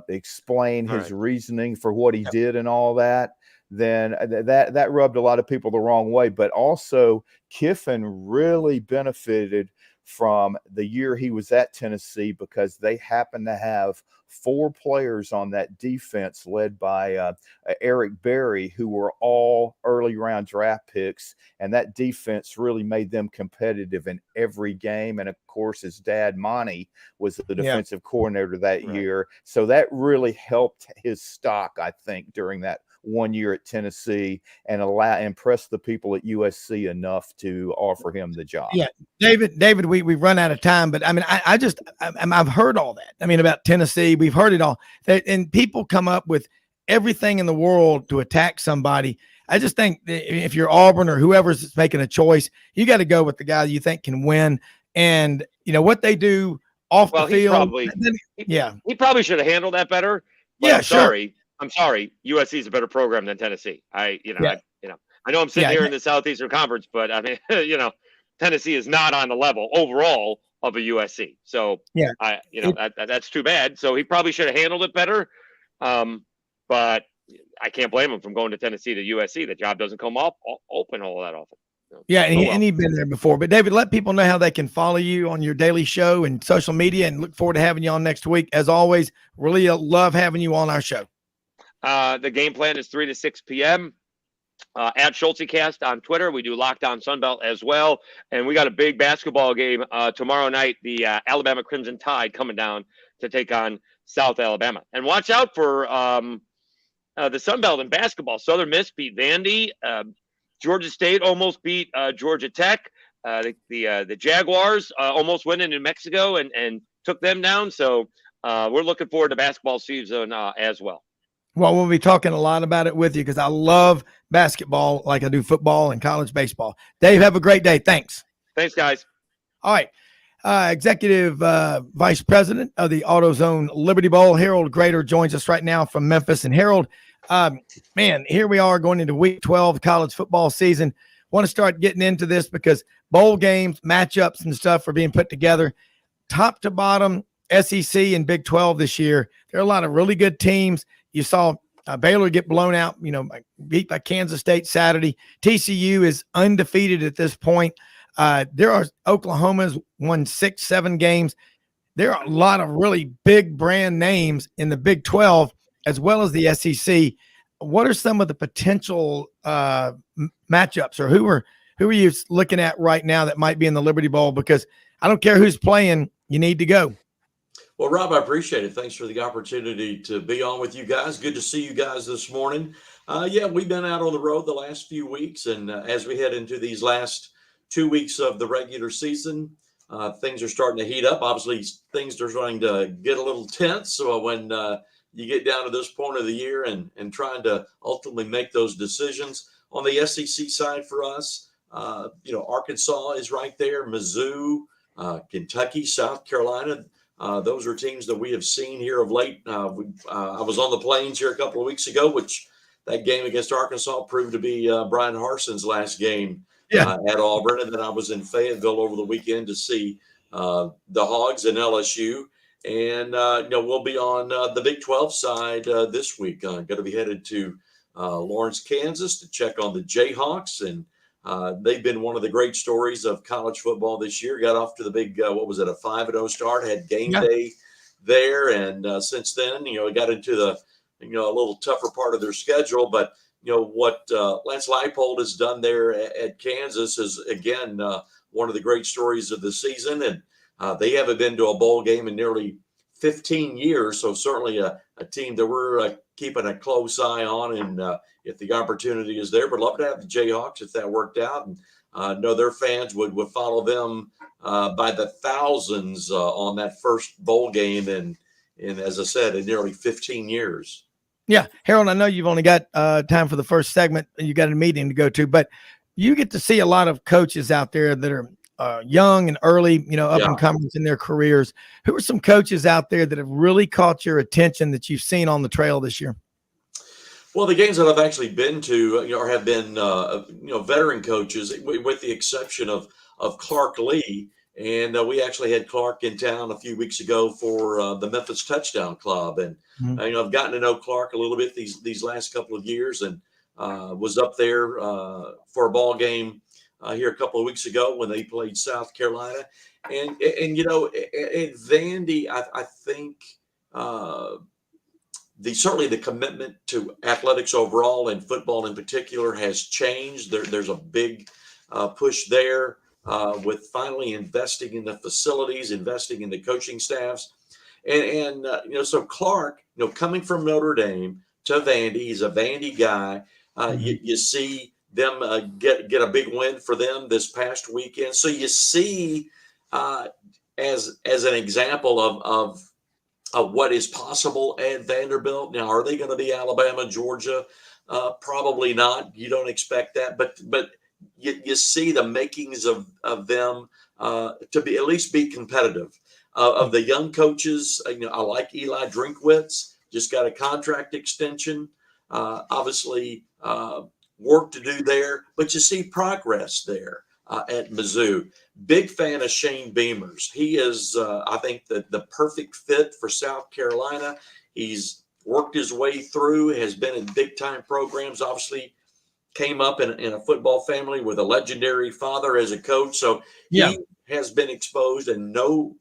[SPEAKER 3] explain his reasoning for what he did and all that, then that rubbed a lot of people the wrong way. But also Kiffin really benefited from the year he was at Tennessee because they happened to have 4 players on that defense led by Eric Berry, who were all early round draft picks. And that defense really made them competitive in every game. And of course, his dad, Monty, was the defensive coordinator that year. So that really helped his stock, I think, during that 1 year at Tennessee and impress the people at USC enough to offer him the job.
[SPEAKER 2] Yeah, David, we've run out of time, but I mean, I've heard all that. I mean, about Tennessee, we've heard it all. And people come up with everything in the world to attack somebody. I just think that if you're Auburn or whoever's making a choice, you got to go with the guy you think can win. And what they do off the field.
[SPEAKER 7] He probably should have handled that better. But
[SPEAKER 2] Yeah,
[SPEAKER 7] I'm sorry. I'm sorry. USC is a better program than Tennessee. I know I'm sitting here in the Southeastern Conference, but I mean, Tennessee is not on the level overall of a USC. So that's too bad. So he probably should have handled it better. But I can't blame him from going to Tennessee to USC. The job doesn't come up open all that often.
[SPEAKER 2] Yeah, and he's been there before. But David, let people know how they can follow you on your daily show and social media, and look forward to having you on next week. As always, really love having you on our show.
[SPEAKER 7] The game plan is 3 to 6 p.m. At SchultzCast on Twitter. We do Locked On Sunbelt as well. And we got a big basketball game tomorrow night, the Alabama Crimson Tide coming down to take on South Alabama. And watch out for the Sunbelt in basketball. Southern Miss beat Vandy. Georgia State almost beat Georgia Tech. The Jaguars almost went in New Mexico and took them down. So we're looking forward to basketball season as well.
[SPEAKER 2] Well, we'll be talking a lot about it with you because I love basketball like I do football and college baseball. Dave, have a great day. Thanks.
[SPEAKER 7] Thanks, guys.
[SPEAKER 2] All right. Executive Vice President of the AutoZone Liberty Bowl, Harold Graeter, joins us right now from Memphis. And Harold, here we are going into week 12 college football season. Want to start getting into this because bowl games, matchups and stuff are being put together. Top to bottom, SEC and Big 12 this year. There are a lot of really good teams. You saw Baylor get blown out, beat by Kansas State Saturday. TCU is undefeated at this point. Oklahoma's won 6-7 games. There are a lot of really big brand names in the Big 12 as well as the SEC. What are some of the potential matchups, or who are you looking at right now that might be in the Liberty Bowl? Because I don't care who's playing, you need to go.
[SPEAKER 14] Well, Rob, I appreciate it. Thanks for the opportunity to be on with you guys. Good to see you guys this morning. We've been out on the road the last few weeks, and as we head into these last 2 weeks of the regular season, things are starting to heat up. Obviously, things are starting to get a little tense when you get down to this point of the year and trying to ultimately make those decisions. On the SEC side for us, Arkansas is right there, Mizzou, Kentucky, South Carolina. Those are teams that we have seen here of late. I was on the Plains here a couple of weeks ago, which that game against Arkansas proved to be Brian Harson's last game at Auburn. And then I was in Fayetteville over the weekend to see the Hogs and LSU. And, we'll be on the Big 12 side this week. Going to be headed to Lawrence, Kansas to check on the Jayhawks. And they've been one of the great stories of college football this year. Got off to the big, a 5-0 start, had game day there. And since then, it got into the, a little tougher part of their schedule. But, what Lance Leipold has done there at Kansas is, again, one of the great stories of the season. And they haven't been to a bowl game in nearly 15 years. So certainly a team that we're keeping a close eye on. And if the opportunity is there, but love to have the Jayhawks if that worked out. And know their fans would follow them by the thousands on that first bowl game. And as I said, in nearly 15 years.
[SPEAKER 2] Yeah. Harold, I know you've only got time for the first segment and you got a meeting to go to, but you get to see a lot of coaches out there that are young and early, up and comers in their careers. Who are some coaches out there that have really caught your attention that you've seen on the trail this year?
[SPEAKER 14] Well, the games that I've actually been to, have been, veteran coaches, with the exception of Clark Lee. And we actually had Clark in town a few weeks ago for the Memphis Touchdown Club. And, I've gotten to know Clark a little bit these last couple of years, and was up there for a ball game here a couple of weeks ago when they played South Carolina. And at Vandy, I think certainly the commitment to athletics overall and football in particular has changed. There's a big push there with finally investing in the facilities, investing in the coaching staffs. And so Clark, coming from Notre Dame to Vandy, he's a Vandy guy. You see them get a big win for them this past weekend. So you see, as an example of what is possible at Vanderbilt. Now, are they going to be Alabama, Georgia? Probably not. You don't expect that, but you see the makings of them to be at least be competitive. Of the young coaches, I like Eli Drinkwitz. Just got a contract extension. Obviously, work to do there, but you see progress there at Mizzou. Big fan of Shane Beamer's. He is, I think, the perfect fit for South Carolina. He's worked his way through, has been in big-time programs, obviously came up in a football family with a legendary father as a coach. So he has been exposed and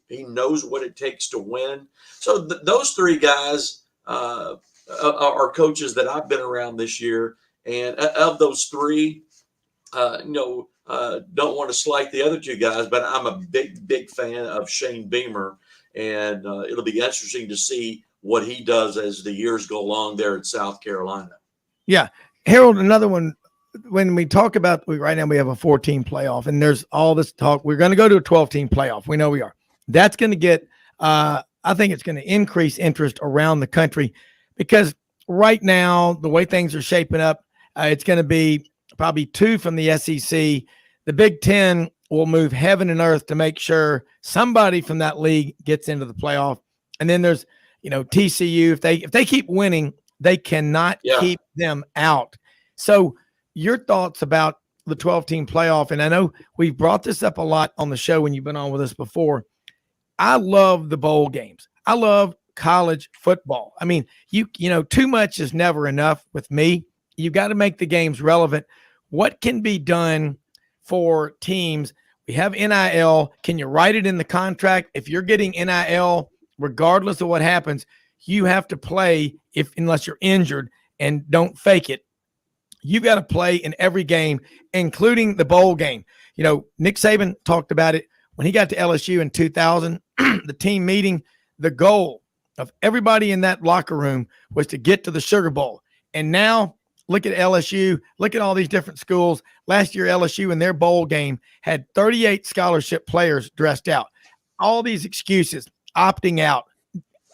[SPEAKER 14] he knows what it takes to win. So those three guys are coaches that I've been around this year. And of those three, don't want to slight the other two guys, but I'm a big fan of Shane Beamer. And it'll be interesting to see what he does as the years go along there at South Carolina.
[SPEAKER 2] Yeah. Harold, another one. When we talk about right now, we have a 14 playoff, and there's all this talk. We're going to go to a 12-team playoff. We know we are. That's going to get, I think it's going to increase interest around the country because right now, the way things are shaping up, it's going to be probably 2 from the SEC. The Big Ten will move heaven and earth to make sure somebody from that league gets into the playoff. And then there's, TCU. If they keep winning, they cannot keep them out. So your thoughts about the 12-team playoff, and I know we've brought this up a lot on the show when you've been on with us before. I love the bowl games. I love college football. I mean, you know, too much is never enough with me. You got to make the games relevant. What can be done for teams? We have NIL. Can you write it in the contract? If you're getting NIL, regardless of what happens, you have to play unless you're injured, and don't fake it. You got to play in every game, including the bowl game. You know, Nick Saban talked about it when he got to LSU in 2000, the team meeting. The goal of everybody in that locker room was to get to the Sugar Bowl. And now look at LSU. Look at all these different schools. Last year, LSU in their bowl game had 38 scholarship players dressed out. All these excuses, opting out.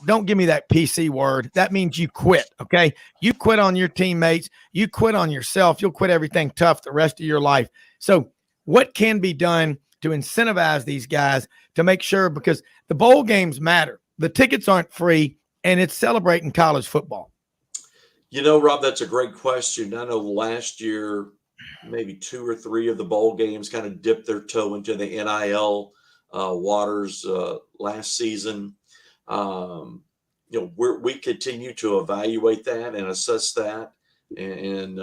[SPEAKER 2] Don't give me that PC word. That means you quit, okay? You quit on your teammates. You quit on yourself. You'll quit everything tough the rest of your life. So what can be done to incentivize these guys to make sure, because the bowl games matter. The tickets aren't free, and it's celebrating college football.
[SPEAKER 14] You know, Rob, that's a great question. I know last year, maybe 2 or 3 of the bowl games kind of dipped their toe into the NIL waters last season. We continue to evaluate that and assess that. And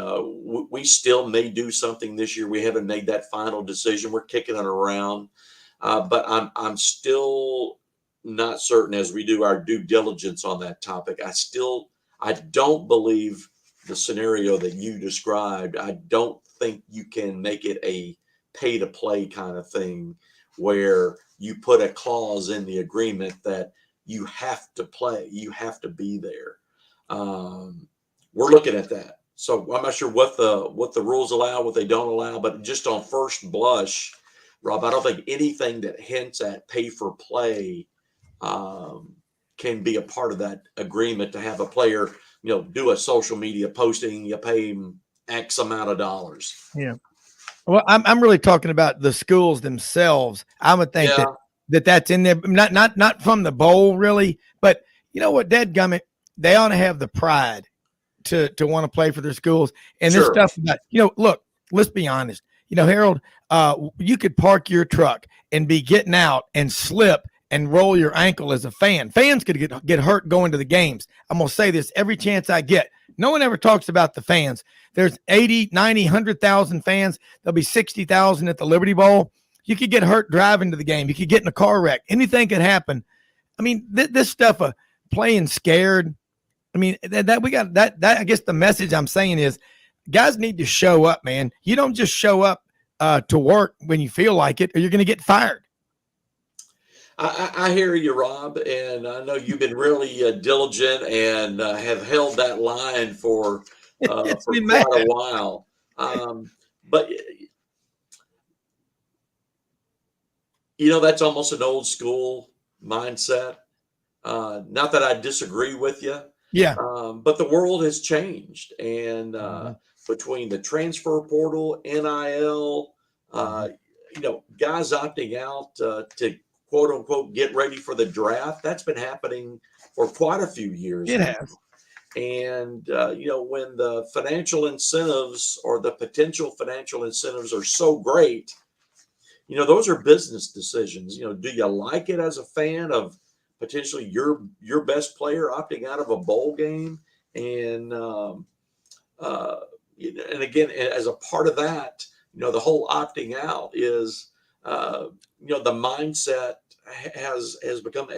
[SPEAKER 14] we still may do something this year. We haven't made that final decision. We're kicking it around. But I'm still not certain as we do our due diligence on that topic. I don't believe the scenario that you described. I don't think you can make it a pay to play kind of thing where you put a clause in the agreement that you have to play, you have to be there. We're looking at that. So I'm not sure what the rules allow, what they don't allow, but just on first blush, Rob, I don't think anything that hints at pay for play can be a part of that agreement to have a player, do a social media posting, you pay him X amount of dollars.
[SPEAKER 2] Yeah. Well, I'm really talking about the schools themselves. I would think that's in there, not from the bowl really, but you know what, dadgummit, they ought to have the pride to want to play for their schools. And this stuff about, look, let's be honest. Harold, you could park your truck and be getting out and slip and roll your ankle as a fan. Fans could get hurt going to the games. I'm going to say this every chance I get. No one ever talks about the fans. There's 80, 90, 100,000 fans. There'll be 60,000 at the Liberty Bowl. You could get hurt driving to the game. You could get in a car wreck. Anything could happen. I mean, this stuff of playing scared. I mean, that we got that. I guess the message I'm saying is guys need to show up, man. You don't just show up to work when you feel like it, or you're going to get fired.
[SPEAKER 14] I hear you, Rob, and I know you've been really diligent and have held that line for quite a while. But that's almost an old school mindset. Not that I disagree with you.
[SPEAKER 2] Yeah.
[SPEAKER 14] But the world has changed, and between the transfer portal, NIL, guys opting out to quote unquote get ready for the draft, that's been happening for quite a few years.
[SPEAKER 2] It
[SPEAKER 14] now.
[SPEAKER 2] has.
[SPEAKER 14] And when the financial incentives or the potential financial incentives are so great, those are business decisions. Do you like it as a fan of potentially your best player opting out of a bowl game? And again, as a part of that, the whole opting out is, the mindset has become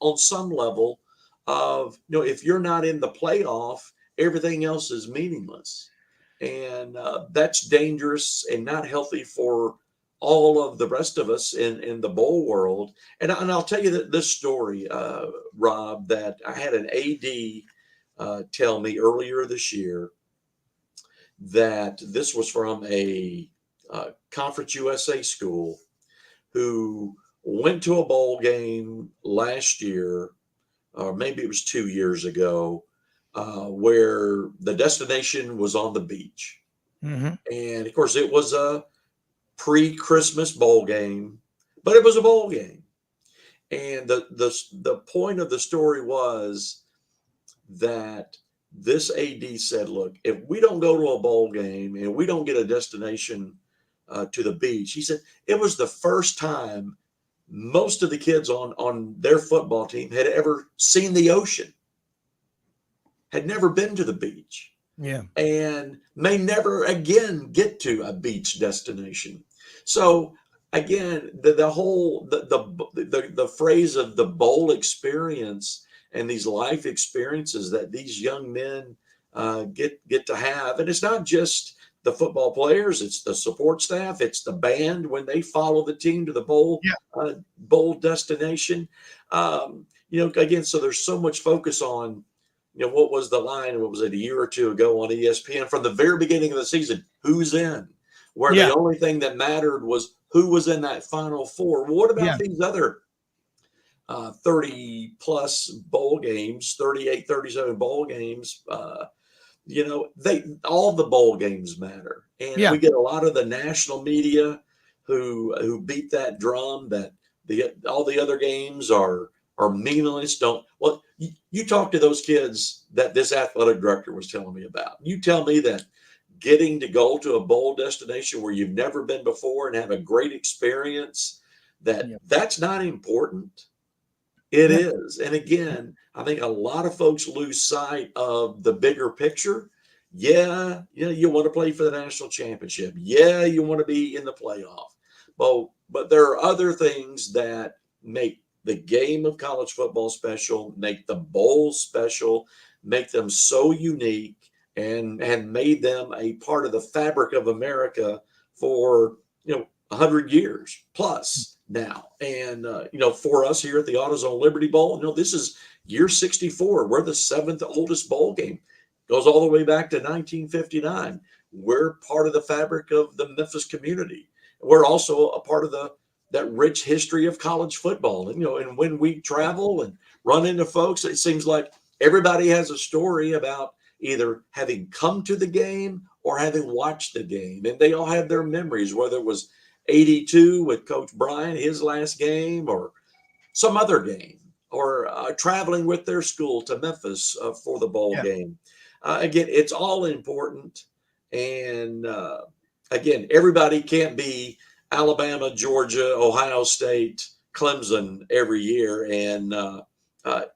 [SPEAKER 14] on some level of, if you're not in the playoff, everything else is meaningless. And that's dangerous and not healthy for all of the rest of us in the bowl world. And I'll tell you this story, Rob, that I had an AD tell me earlier this year, that this was from a Conference USA school who went to a bowl game last year, or maybe it was 2 years ago, where the destination was on the beach.
[SPEAKER 2] Mm-hmm.
[SPEAKER 14] And of course, it was a pre-Christmas bowl game, but it was a bowl game. And the point of the story was that this AD said, look, if we don't go to a bowl game and we don't get a destination to the beach, he said it was the first time most of the kids on their football team had ever seen the ocean, had never been to the beach.
[SPEAKER 2] Yeah.
[SPEAKER 14] And may never again get to a beach destination. So again, the phrase of the bowl experience and these life experiences that these young men get to have, and it's not just the football players, it's the support staff, it's the band when they follow the team to the bowl destination. Again, so there's so much focus on, what was the line? What was it, a year or two ago on ESPN from the very beginning of the season? Who's in? Where the only thing that mattered was who was in that Final Four. Well, what about these other 30 plus bowl games, 38, 37 bowl games? All the bowl games matter. And we get a lot of the national media who beat that drum that all the other games are meaningless. You talk to those kids that this athletic director was telling me about. You tell me that getting to go to a bowl destination where you've never been before and have a great experience, that's not important. It is. And again, I think a lot of folks lose sight of the bigger picture. You want to play for the national championship. You want to be in the playoff. But there are other things that make the game of college football special, make the bowl special, make them so unique, and made them a part of the fabric of America for 100 years plus now. And for us here at the AutoZone Liberty Bowl, this is year 64. We're the seventh oldest bowl game. Goes all the way back to 1959. We're part of the fabric of the Memphis community. We're also a part of that rich history of college football. And when we travel and run into folks, it seems like everybody has a story about either having come to the game or having watched the game. And they all have their memories, whether it was 82 with Coach Browne, his last game, or some other game, or traveling with their school to Memphis for the bowl game. Again, it's all important. And again, everybody can't be Alabama, Georgia, Ohio State, Clemson every year. And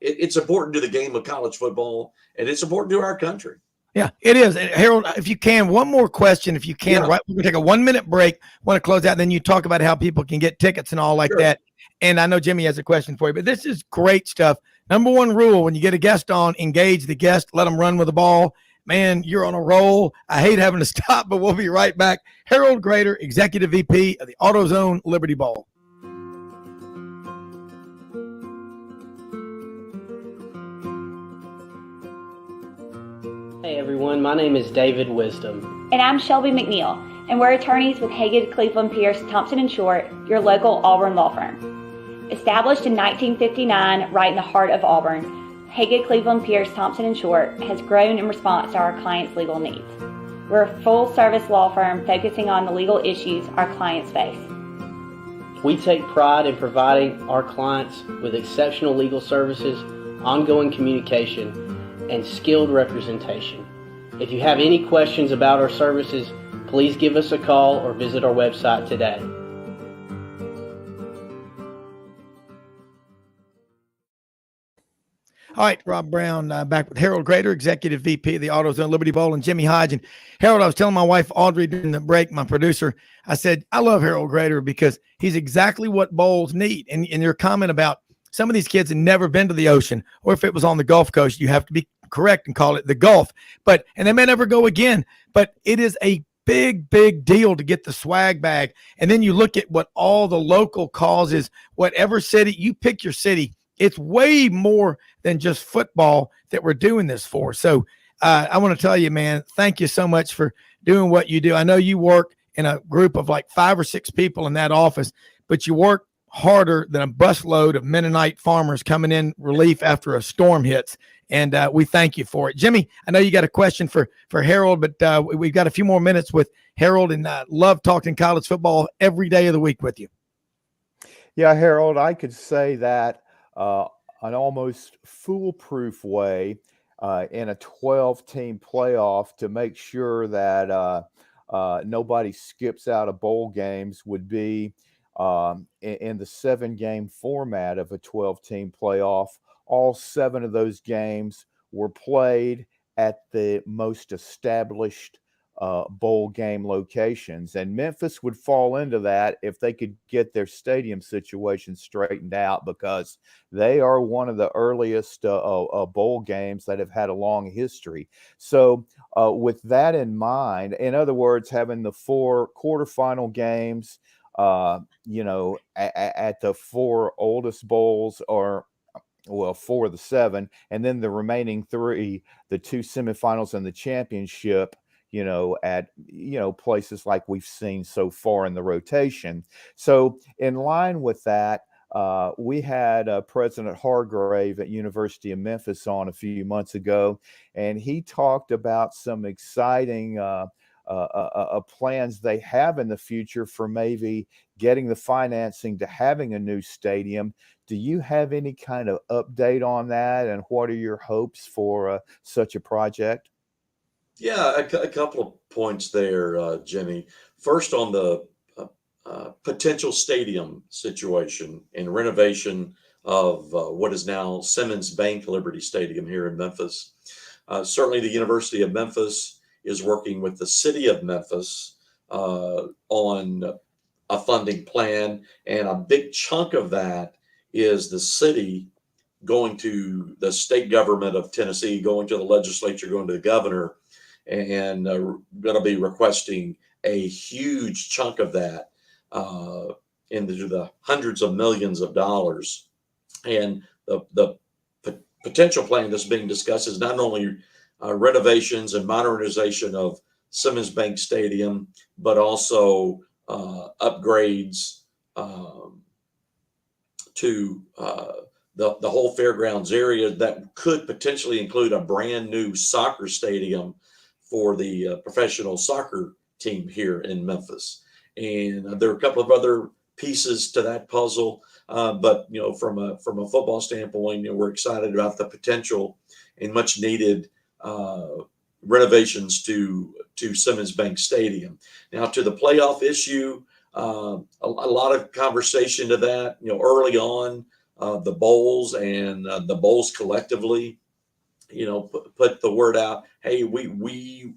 [SPEAKER 14] it's important to the game of college football, and it's important to our country.
[SPEAKER 2] Yeah, it is. And Harold, if you can, one more question, if you can, right? We're going to take a 1 minute break. Want to close out. Then you talk about how people can get tickets and all like that. And I know Jimmy has a question for you, but this is great stuff. Number one rule, when you get a guest on, engage the guest, let them run with the ball. Man, you're on a roll. I hate having to stop, but we'll be right back. Harold Graeter, Executive VP of the AutoZone Liberty Bowl.
[SPEAKER 4] Hey everyone, my name is David Wisdom.
[SPEAKER 5] And I'm Shelby McNeil, and we're attorneys with Hagen, Cleveland, Pierce, Thompson & Short, your local Auburn law firm. Established in 1959 right in the heart of Auburn, Haggett, Cleveland, Pierce, Thompson & Short has grown in response to our clients' legal needs. We're a full-service law firm focusing on the legal issues our clients face.
[SPEAKER 4] We take pride in providing our clients with exceptional legal services, ongoing communication, and skilled representation. If you have any questions about our services, please give us a call or visit our website today.
[SPEAKER 2] All right, Rob Browne back with Harold Graeter, Executive VP of the AutoZone Liberty Bowl, and Jimmy Hodge. And Harold, I was telling my wife, Audrey, during the break, my producer, I said, I love Harold Graeter because he's exactly what bowls need. And your comment about some of these kids had never been to the ocean, or if it was on the Gulf Coast, you have to be correct and call it the Gulf. And they may never go again, but it is a big, big deal to get the swag bag. And then you look at what all the local causes, whatever city, you pick your city, it's way more than just football that we're doing this for. So I want to tell you, man, thank you so much for doing what you do. I know you work in a group of like 5 or 6 people in that office, but you work harder than a busload of Mennonite farmers coming in relief after a storm hits. And we thank you for it. Jimmy, I know you got a question for Harold, but we've got a few more minutes with Harold, and love talking college football every day of the week with you.
[SPEAKER 3] Yeah, Harold, I could say that an almost foolproof way in a 12-team playoff to make sure that nobody skips out of bowl games would be in the 7-game format of a 12-team playoff. All 7 of those games were played at the most established bowl game locations, and Memphis would fall into that if they could get their stadium situation straightened out, because they are one of the earliest bowl games that have had a long history. So with that in mind, in other words, having the 4 quarterfinal games, at the 4 oldest bowls, or 4 of the 7, and then the remaining 3, the 2 semifinals and the championship, at places like we've seen so far in the rotation. So in line with that, we had President Hargrave at University of Memphis on a few months ago, and he talked about some exciting plans they have in the future for maybe getting the financing to having a new stadium. Do you have any kind of update on that, and what are your hopes for such a project?
[SPEAKER 14] Yeah, a couple of points there, Jimmy. First, on the potential stadium situation and renovation of what is now Simmons Bank Liberty Stadium here in Memphis. Certainly, the University of Memphis is working with the city of Memphis on a funding plan, and a big chunk of that is the city going to the state government of Tennessee, going to the legislature, going to the governor, and going to be requesting a huge chunk of that into the hundreds of millions of dollars. And the potential plan that's being discussed is not only renovations and modernization of Simmons Bank Stadium, but also upgrades to the whole fairgrounds area that could potentially include a brand new soccer stadium for the professional soccer team here in Memphis. And there are a couple of other pieces to that puzzle, but from a football standpoint, we're excited about the potential and much needed renovations to Simmons Bank Stadium. Now, to the playoff issue, a lot of conversation to that. Early on, the bowls and the bowls collectively, put the word out, hey, we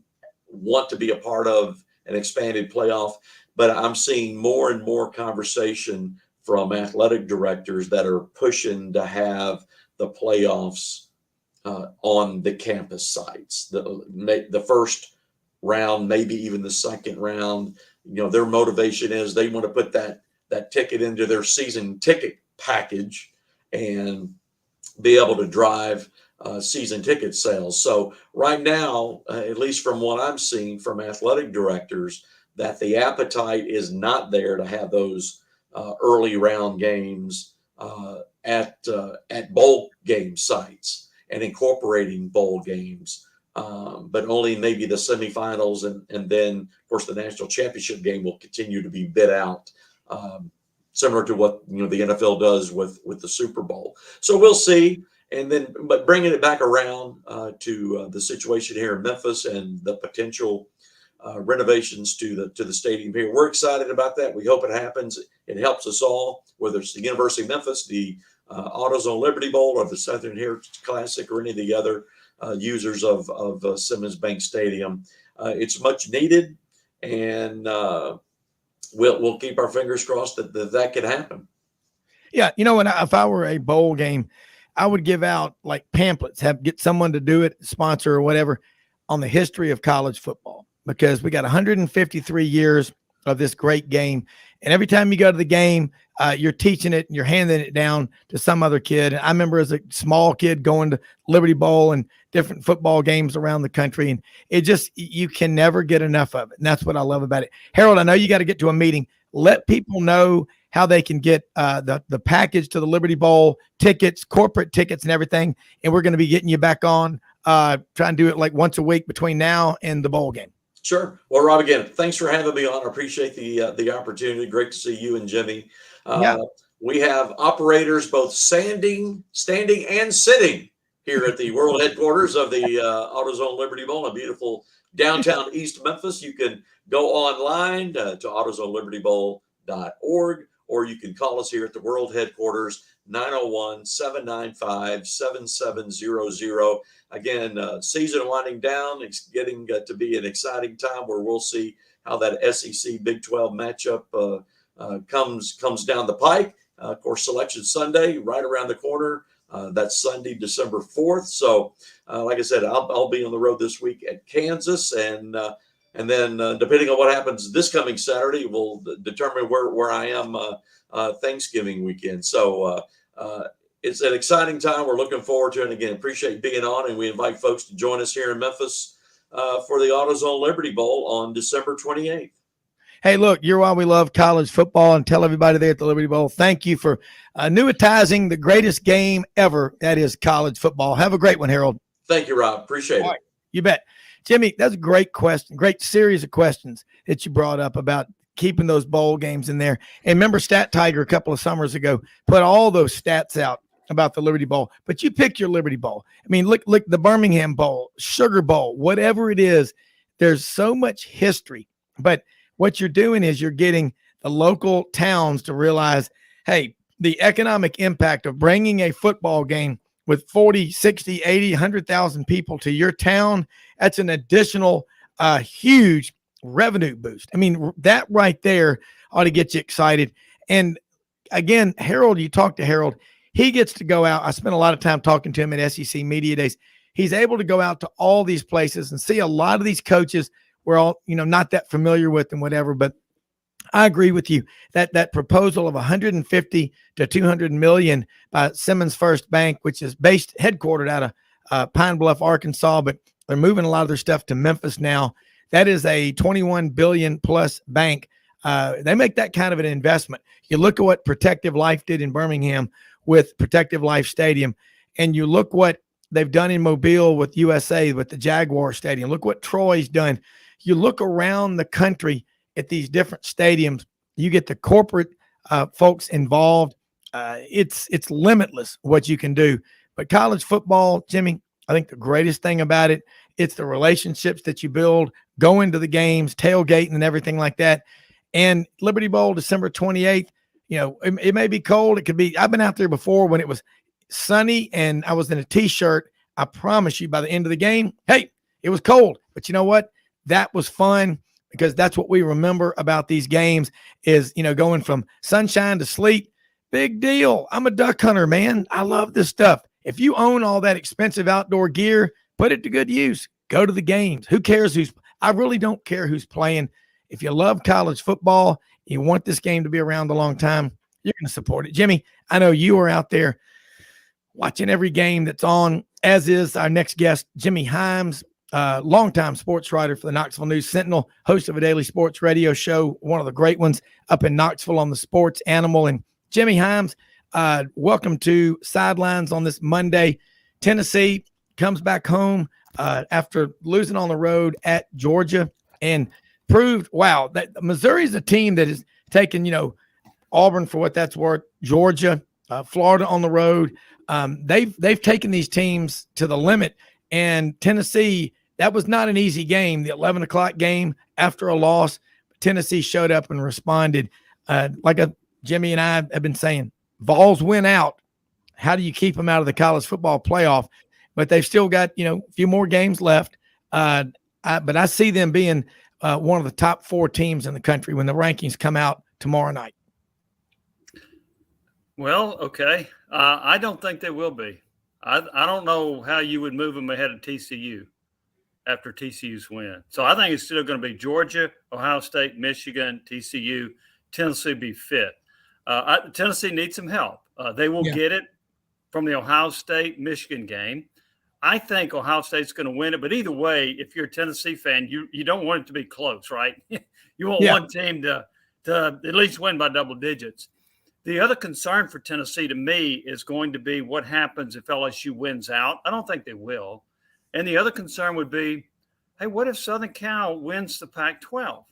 [SPEAKER 14] want to be a part of an expanded playoff. But I'm seeing more and more conversation from athletic directors that are pushing to have the playoffs on the campus sites. The first round, maybe even the second round, their motivation is they want to put that ticket into their season ticket package and be able to drive season ticket sales. So right now, at least from what I'm seeing from athletic directors, that the appetite is not there to have those early round games at bowl game sites and incorporating bowl games, but only maybe the semifinals, and then of course the national championship game will continue to be bid out, similar to what the NFL does with the Super Bowl. So we'll see. And then, but bringing it back around to the situation here in Memphis and the potential renovations to the stadium here, we're excited about that. We hope it happens. It helps us all, whether it's the University of Memphis, the AutoZone Liberty Bowl, or the Southern Heritage Classic, or any of the other users of Simmons Bank Stadium. It's much needed, and we'll keep our fingers crossed that can happen.
[SPEAKER 2] Yeah, if I were a bowl game, I would give out like pamphlets, get someone to do it, sponsor or whatever, on the history of college football, because we got 153 years of this great game. And every time you go to the game, you're teaching it and you're handing it down to some other kid. And I remember as a small kid going to Liberty Bowl and different football games around the country. And you can never get enough of it. And that's what I love about it. Harold, I know you got to get to a meeting. Let people know how they can get the package to the Liberty Bowl, tickets, corporate tickets and everything. And we're going to be getting you back on, try and do it like once a week between now and the bowl game.
[SPEAKER 14] Sure. Well, Rob, again, thanks for having me on. I appreciate the opportunity. Great to see you and Jimmy. We have operators both standing and sitting here at the world headquarters of the AutoZone Liberty Bowl in beautiful downtown East Memphis. You can go online to AutoZoneLibertyBowl.org, or you can call us here at the world headquarters, 901-795-7700. Again, season winding down. It's getting to be an exciting time where we'll see how that SEC Big 12 matchup comes down the pike. Of course, Selection Sunday right around the corner. That's Sunday, December 4th. So, like I said, I'll be on the road this week at Kansas, and then depending on what happens this coming Saturday, will determine where I am Thanksgiving weekend. So it's an exciting time. We're looking forward to it. And again, appreciate being on, and we invite folks to join us here in Memphis for the AutoZone Liberty Bowl on December 28th.
[SPEAKER 2] Hey, look, you're why we love college football, and tell everybody there at the Liberty Bowl, thank you for annuitizing the greatest game ever. That is college football. Have a great one, Harold.
[SPEAKER 14] Thank you, Rob. Appreciate it.
[SPEAKER 2] Right. You bet. Jimmy, that's a great question, great series of questions that you brought up about keeping those bowl games in there. And remember, Stat Tiger a couple of summers ago put all those stats out about the Liberty Bowl, but you pick your Liberty Bowl. I mean, look the Birmingham Bowl, Sugar Bowl, whatever it is, there's so much history. But what you're doing is you're getting the local towns to realize, hey, the economic impact of bringing a football game with 40, 60, 80, 100,000 people to your town, that's an additional huge revenue boost. I mean, that right there ought to get you excited. And again, Harold, you talk to Harold, he gets to go out. I spent a lot of time talking to him at SEC Media Days. He's able to go out to all these places and see a lot of these coaches we're all, not that familiar with and whatever. But I agree with you that proposal of 150 to 200 million by Simmons First Bank, which is headquartered out of Pine Bluff, Arkansas, but they're moving a lot of their stuff to Memphis now. That is a 21 billion plus bank. They make that kind of an investment. You look at what Protective Life did in Birmingham with Protective Life Stadium, and you look what they've done in Mobile with USA, with the Jaguar Stadium. Look what Troy's done. You look around the country at these different stadiums, you get the corporate folks involved. It's limitless what you can do. But college football, Jimmy, I think the greatest thing about it, it's the relationships that you build, going to the games, tailgating and everything like that. And Liberty Bowl, December 28th, it may be cold. It could be, I've been out there before when it was sunny and I was in a t-shirt. I promise you by the end of the game, hey, it was cold. But you know what? That was fun, because that's what we remember about these games is, going from sunshine to sleet. Big deal. I'm a duck hunter, man. I love this stuff. If you own all that expensive outdoor gear, put it to good use. Go to the games. Who cares I really don't care who's playing. If you love college football, you want this game to be around a long time, you're going to support it. Jimmy, I know you are out there watching every game that's on, as is our next guest, Jimmy Himes. Longtime sports writer for the Knoxville News Sentinel, host of a daily sports radio show, one of the great ones up in Knoxville on the Sports Animal. And Jimmy Himes, Welcome to Sidelines on this Monday. Tennessee comes back home after losing on the road at Georgia and proved, wow, that Missouri is a team that has taken, Auburn for what that's worth, Georgia, Florida on the road. They've taken these teams to the limit, and Tennessee, that was not an easy game. The 11 o'clock game after a loss, Tennessee showed up and responded. Jimmy and I have been saying, Vols win out. How do you keep them out of the college football playoff? But they've still got, a few more games left. But I see them being one of the top 4 teams in the country when the rankings come out tomorrow night.
[SPEAKER 15] Well, okay. I don't think they will be. I don't know how you would move them ahead of TCU after TCU's win. So I think it's still going to be Georgia, Ohio State, Michigan, TCU, Tennessee be fit. Tennessee needs some help. They will get it from the Ohio State-Michigan game. I think Ohio State's going to win it. But either way, if you're a Tennessee fan, you don't want it to be close, right? You want one team to at least win by double digits. The other concern for Tennessee to me is going to be what happens if LSU wins out. I don't think they will. And the other concern would be, hey, what if Southern Cal wins the Pac-12?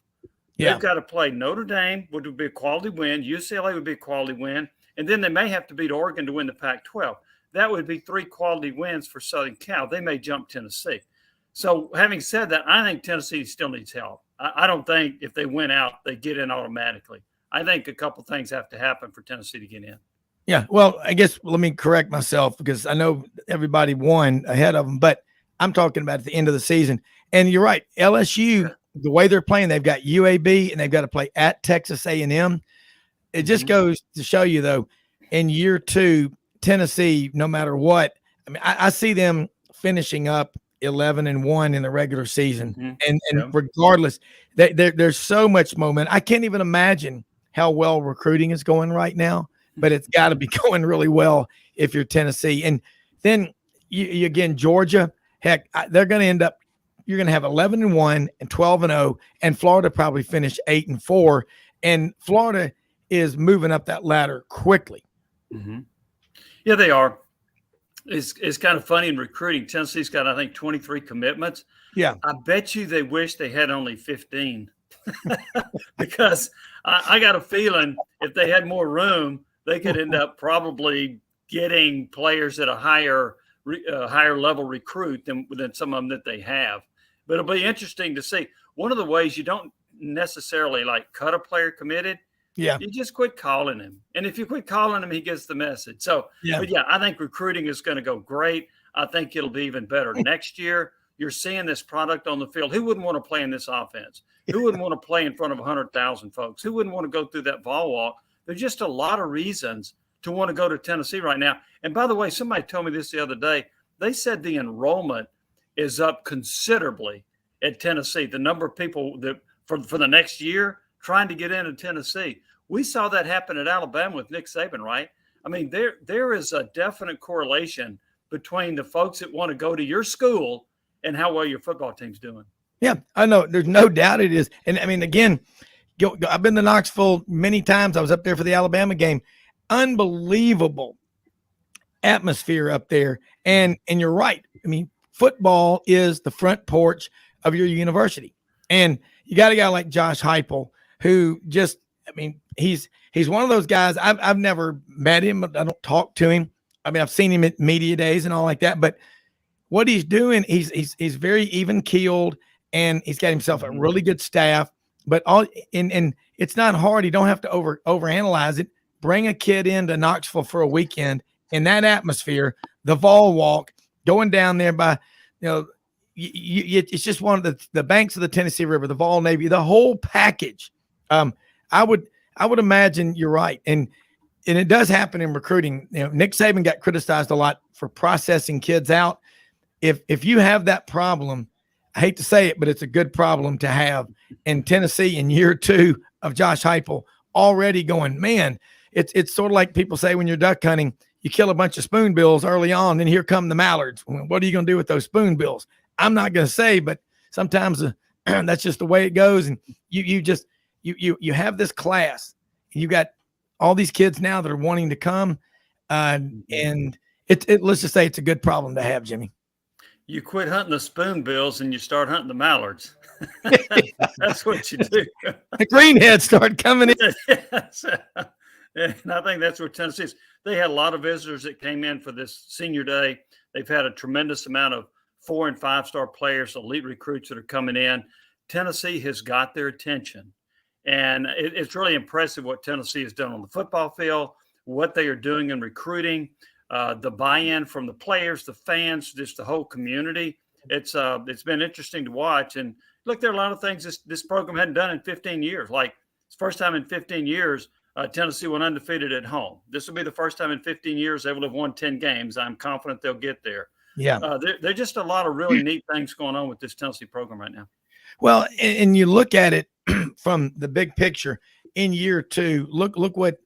[SPEAKER 15] Yeah. They've got to play Notre Dame, which would be a quality win. UCLA would be a quality win. And then they may have to beat Oregon to win the Pac-12. That would be 3 quality wins for Southern Cal. They may jump Tennessee. So having said that, I think Tennessee still needs help. I don't think if they win out, they get in automatically. I think a couple things have to happen for Tennessee to get in.
[SPEAKER 2] Yeah, well, I guess let me correct myself because I know everybody won ahead of them, but I'm talking about at the end of the season. And you're right, LSU, the way they're playing, they've got UAB and they've got to play at Texas A&M. It just goes to show you, though, in year 2, Tennessee, no matter what, I mean, I see them finishing up 11-1 in the regular season. And regardless, there's so much momentum. I can't even imagine how well recruiting is going right now, but it's got to be going really well if you're Tennessee. And then you again, Georgia, heck, they're going to end up, you're going to have 11-1 and 12-0, and Florida probably finish 8-4. And Florida is moving up that ladder quickly.
[SPEAKER 15] Yeah, they are. It's kind of funny in recruiting. Tennessee's got, I think, 23 commitments.
[SPEAKER 2] Yeah.
[SPEAKER 15] I bet you they wish they had only 15 because I got a feeling if they had more room, they could end up probably getting players at a higher level recruit than some of them that they have. But it'll be interesting to see. One of the ways you don't necessarily like cut a player committed, you just quit calling him. And if you quit calling him, he gets the message. So, but I think recruiting is going to go great. I think it'll be even better next year. You're seeing this product on the field. Who wouldn't want to play in this offense? Who wouldn't want to play in front of 100,000 folks? Who wouldn't want to go through that ball walk? There's just a lot of reasons to want to go to Tennessee right now. And by the way, somebody told me this the other day. They said the enrollment is up considerably at Tennessee. The number of people that for the next year trying to get into Tennessee. We saw that happen at Alabama with Nick Saban, right? I mean, there is a definite correlation between the folks that want to go to your school and how well your football team's doing.
[SPEAKER 2] Yeah, I know. There's no doubt it is. And I mean, again, I've been to Knoxville many times. I was up there for the Alabama game. Unbelievable atmosphere up there. And you're right. I mean, football is the front porch of your university. And you got a guy like Josh Heupel who just, I mean, he's one of those guys. I've never met him. I don't talk to him. I mean, I've seen him at media days and all like that. But what he's doing, he's very even keeled, and he's got himself a really good staff. But and it's not hard. You don't have to overanalyze it. Bring a kid into Knoxville for a weekend in that atmosphere, the Vol Walk, going down there by, it's just one of the banks of the Tennessee River, the Vol Navy, the whole package. I would imagine you're right. And it does happen in recruiting. Nick Saban got criticized a lot for processing kids out. If you have that problem, I hate to say it, but it's a good problem to have. In Tennessee in year 2 of Josh Heupel already going, man, it's sort of like people say when you're duck hunting, you kill a bunch of spoonbills early on, then here come the mallards. What are you going to do with those spoonbills? I'm not going to say, but sometimes that's just the way it goes. And you have this class. You got all these kids now that are wanting to come. and let's just say it's a good problem to have, Jimmy.
[SPEAKER 15] You quit hunting the spoonbills and you start hunting the mallards. That's what you do.
[SPEAKER 2] The greenheads start coming in.
[SPEAKER 15] Yes. And I think that's where Tennessee is. They had a lot of visitors that came in for this senior day. They've had a tremendous amount of 4- and 5-star players, elite recruits that are coming in. Tennessee has got their attention. And it's really impressive what Tennessee has done on the football field, what they are doing in recruiting, the buy-in from the players, the fans, just the whole community. It's been interesting to watch. And look, there are a lot of things this program hadn't done in 15 years. Like, it's the first time in 15 years Tennessee went undefeated at home. This will be the first time in 15 years they will have won 10 games. I'm confident they'll get there.
[SPEAKER 2] Yeah.
[SPEAKER 15] There are just a lot of really neat things going on with this Tennessee program right now.
[SPEAKER 2] Well, and you look at it from the big picture in year 2, look what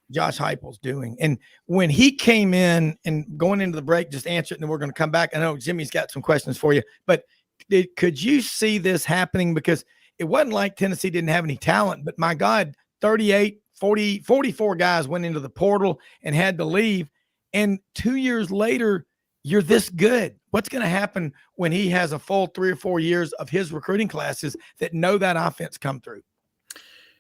[SPEAKER 2] Josh Heupel's doing. And when he came in and going into the break, just answer it, and then we're going to come back. I know Jimmy's got some questions for you, but could you see this happening? Because it wasn't like Tennessee didn't have any talent, but my God, 44 guys went into the portal and had to leave. And 2 years later, you're this good. What's going to happen when he has a full 3 or 4 years of his recruiting classes that know that offense come through?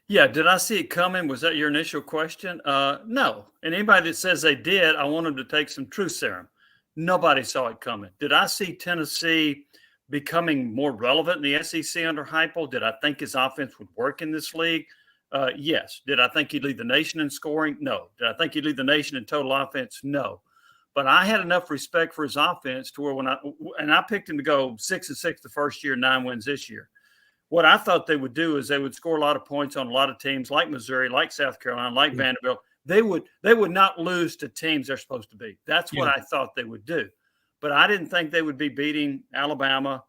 [SPEAKER 15] Yeah. Did I see it coming? Was that your initial question? No. And anybody that says they did, I want them to take some truth serum. Nobody saw it coming. Did I see Tennessee becoming more relevant in the SEC under Heupel? Did I think his offense would work in this league? Yes. Did I think he'd lead the nation in scoring? No. Did I think he'd lead the nation in total offense? No. But I had enough respect for his offense to where I picked him to go 6-6 the first year, 9 wins this year. What I thought they would do is they would score a lot of points on a lot of teams like Missouri, like South Carolina, like Vanderbilt. They would not lose to teams they're supposed to beat. That's what I thought they would do. But I didn't think they would be beating Alabama.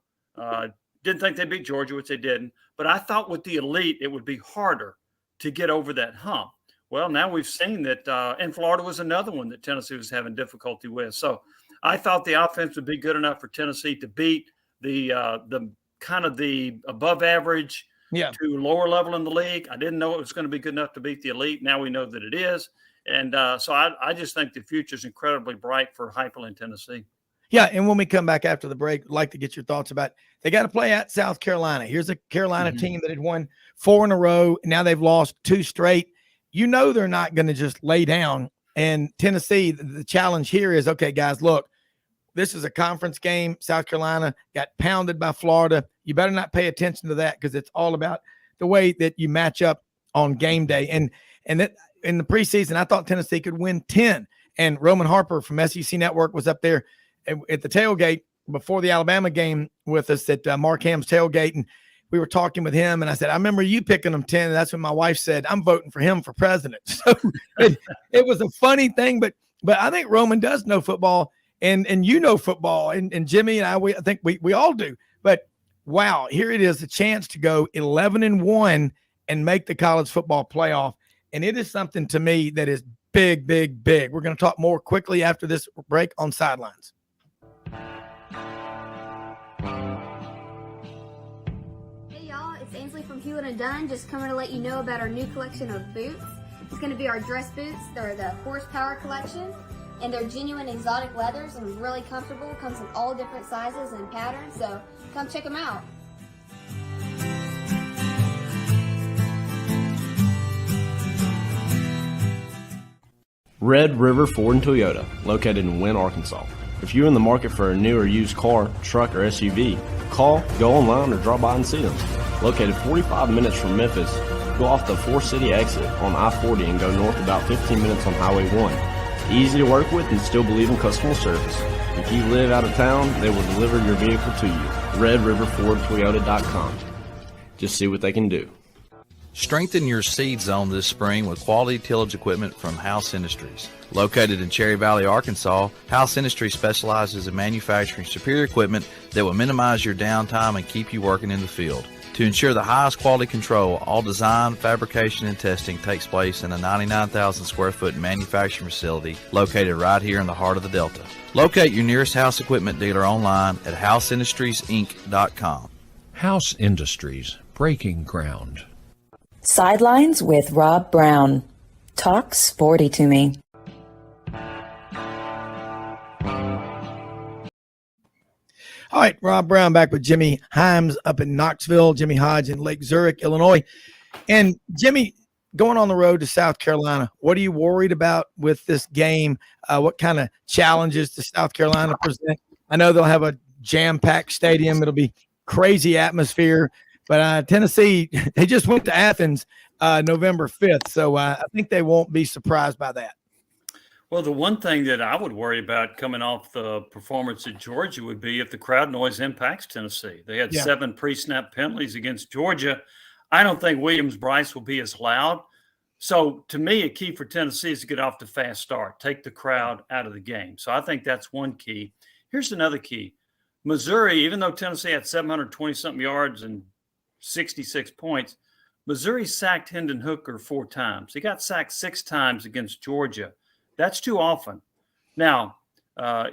[SPEAKER 15] Didn't think they'd beat Georgia, which they didn't. But I thought with the elite, it would be harder to get over that hump. Well, now we've seen that, and Florida was another one that Tennessee was having difficulty with. So I thought the offense would be good enough for Tennessee to beat the kind of the above average to lower level in the league. I didn't know it was going to be good enough to beat the elite. Now we know that it is. And so I just think the future is incredibly bright for Heupel in Tennessee.
[SPEAKER 2] Yeah, and when we come back after the break, I'd like to get your thoughts about they got to play at South Carolina. Here's a Carolina team that had won 4 in a row. And now they've lost 2 straight. You know they're not going to just lay down. And Tennessee, the challenge here is, okay, guys, look, this is a conference game. South Carolina got pounded by Florida. You better not pay attention to that because it's all about the way that you match up on game day. And that in the preseason, I thought Tennessee could win 10. And Roman Harper from SEC Network was up there at the tailgate before the Alabama game with us at Mark Ham's tailgate. And we were talking with him, and I said, I remember you picking him 10. And that's when my wife said, I'm voting for him for president. So it was a funny thing, but I think Roman does know football, and you know football, and Jimmy and I think we all do. But wow, here it is, a chance to go 11-1 and make the college football playoff. And it is something to me that is big, big, big. We're going to talk more quickly after this break on Sidelines.
[SPEAKER 16] From Hewlett & Dunn, just coming to let you know about our new collection of boots. It's going to be our dress boots. They're the horsepower collection, and they're genuine exotic leathers and really comfortable. Comes in all different sizes and patterns, so come check them out.
[SPEAKER 8] Red River Ford and Toyota, located in Wynne, Arkansas. If you're in the market for a new or used car, truck, or SUV, call, go online, or drop by and see them. Located 45 minutes from Memphis, go off the 4-city exit on I-40 and go north about 15 minutes on Highway 1. Easy to work with and still believe in customer service. If you live out of town, they will deliver your vehicle to you. RedRiverFordToyota.com. Just see what they can do.
[SPEAKER 9] Strengthen your seed zone this spring with quality tillage equipment from House Industries. Located in Cherry Valley, Arkansas, House Industries specializes in manufacturing superior equipment that will minimize your downtime and keep you working in the field. To ensure the highest quality control, all design, fabrication, and testing takes place in a 99,000 square foot manufacturing facility located right here in the heart of the Delta. Locate your nearest House equipment dealer online at houseindustriesinc.com.
[SPEAKER 10] House Industries, breaking ground.
[SPEAKER 1] Sidelines with Rob Browne. Talk sporty to me.
[SPEAKER 2] All right, Rob Browne back with Jimmy Himes up in Knoxville, Jimmy Hodge in Lake Zurich, Illinois. And Jimmy, going on the road to South Carolina, what are you worried about with this game? What kind of challenges does South Carolina present? I know they'll have a jam-packed stadium. It'll be crazy atmosphere. But Tennessee, they just went to Athens November 5th, so I think they won't be surprised by that.
[SPEAKER 15] Well, the one thing that I would worry about coming off the performance at Georgia would be if the crowd noise impacts Tennessee. They had 7 pre-snap penalties against Georgia. I don't think Williams-Brice will be as loud. So, to me, a key for Tennessee is to get off to a fast start, take the crowd out of the game. So, I think that's one key. Here's another key. Missouri, even though Tennessee had 720-something yards and 66 points, Missouri sacked Hendon Hooker 4 times. He got sacked 6 times against Georgia. That's too often. Now,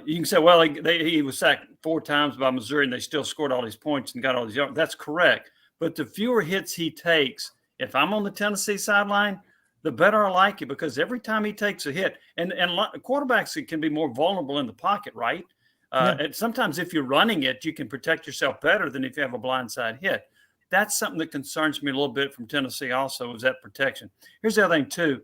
[SPEAKER 15] you can say, well, he was sacked 4 times by Missouri and they still scored all these points and got all these yards. That's correct. But the fewer hits he takes, if I'm on the Tennessee sideline, the better I like it, because every time he takes a hit, and quarterbacks can be more vulnerable in the pocket, right? And sometimes if you're running it, you can protect yourself better than if you have a blindside hit. That's something that concerns me a little bit from Tennessee also, is that protection. Here's the other thing, too.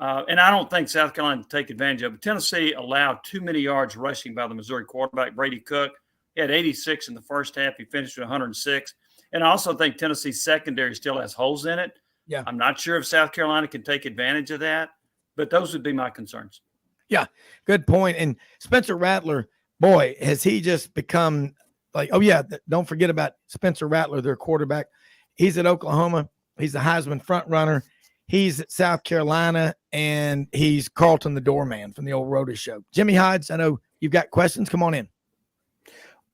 [SPEAKER 15] And I don't think South Carolina will take advantage of it. Tennessee allowed too many yards rushing by the Missouri quarterback, Brady Cook. He had 86 in the first half. He finished with 106. And I also think Tennessee's secondary still has holes in it.
[SPEAKER 2] Yeah.
[SPEAKER 15] I'm not sure if South Carolina can take advantage of that, but those would be my concerns.
[SPEAKER 2] Yeah, good point. And Spencer Rattler, boy, has he just become like, oh, yeah, don't forget about Spencer Rattler, their quarterback. He's at Oklahoma. He's the Heisman front runner. He's at South Carolina, and he's Carlton the doorman from the old Rhoda show. Jimmy Hodge, I know you've got questions. Come on in.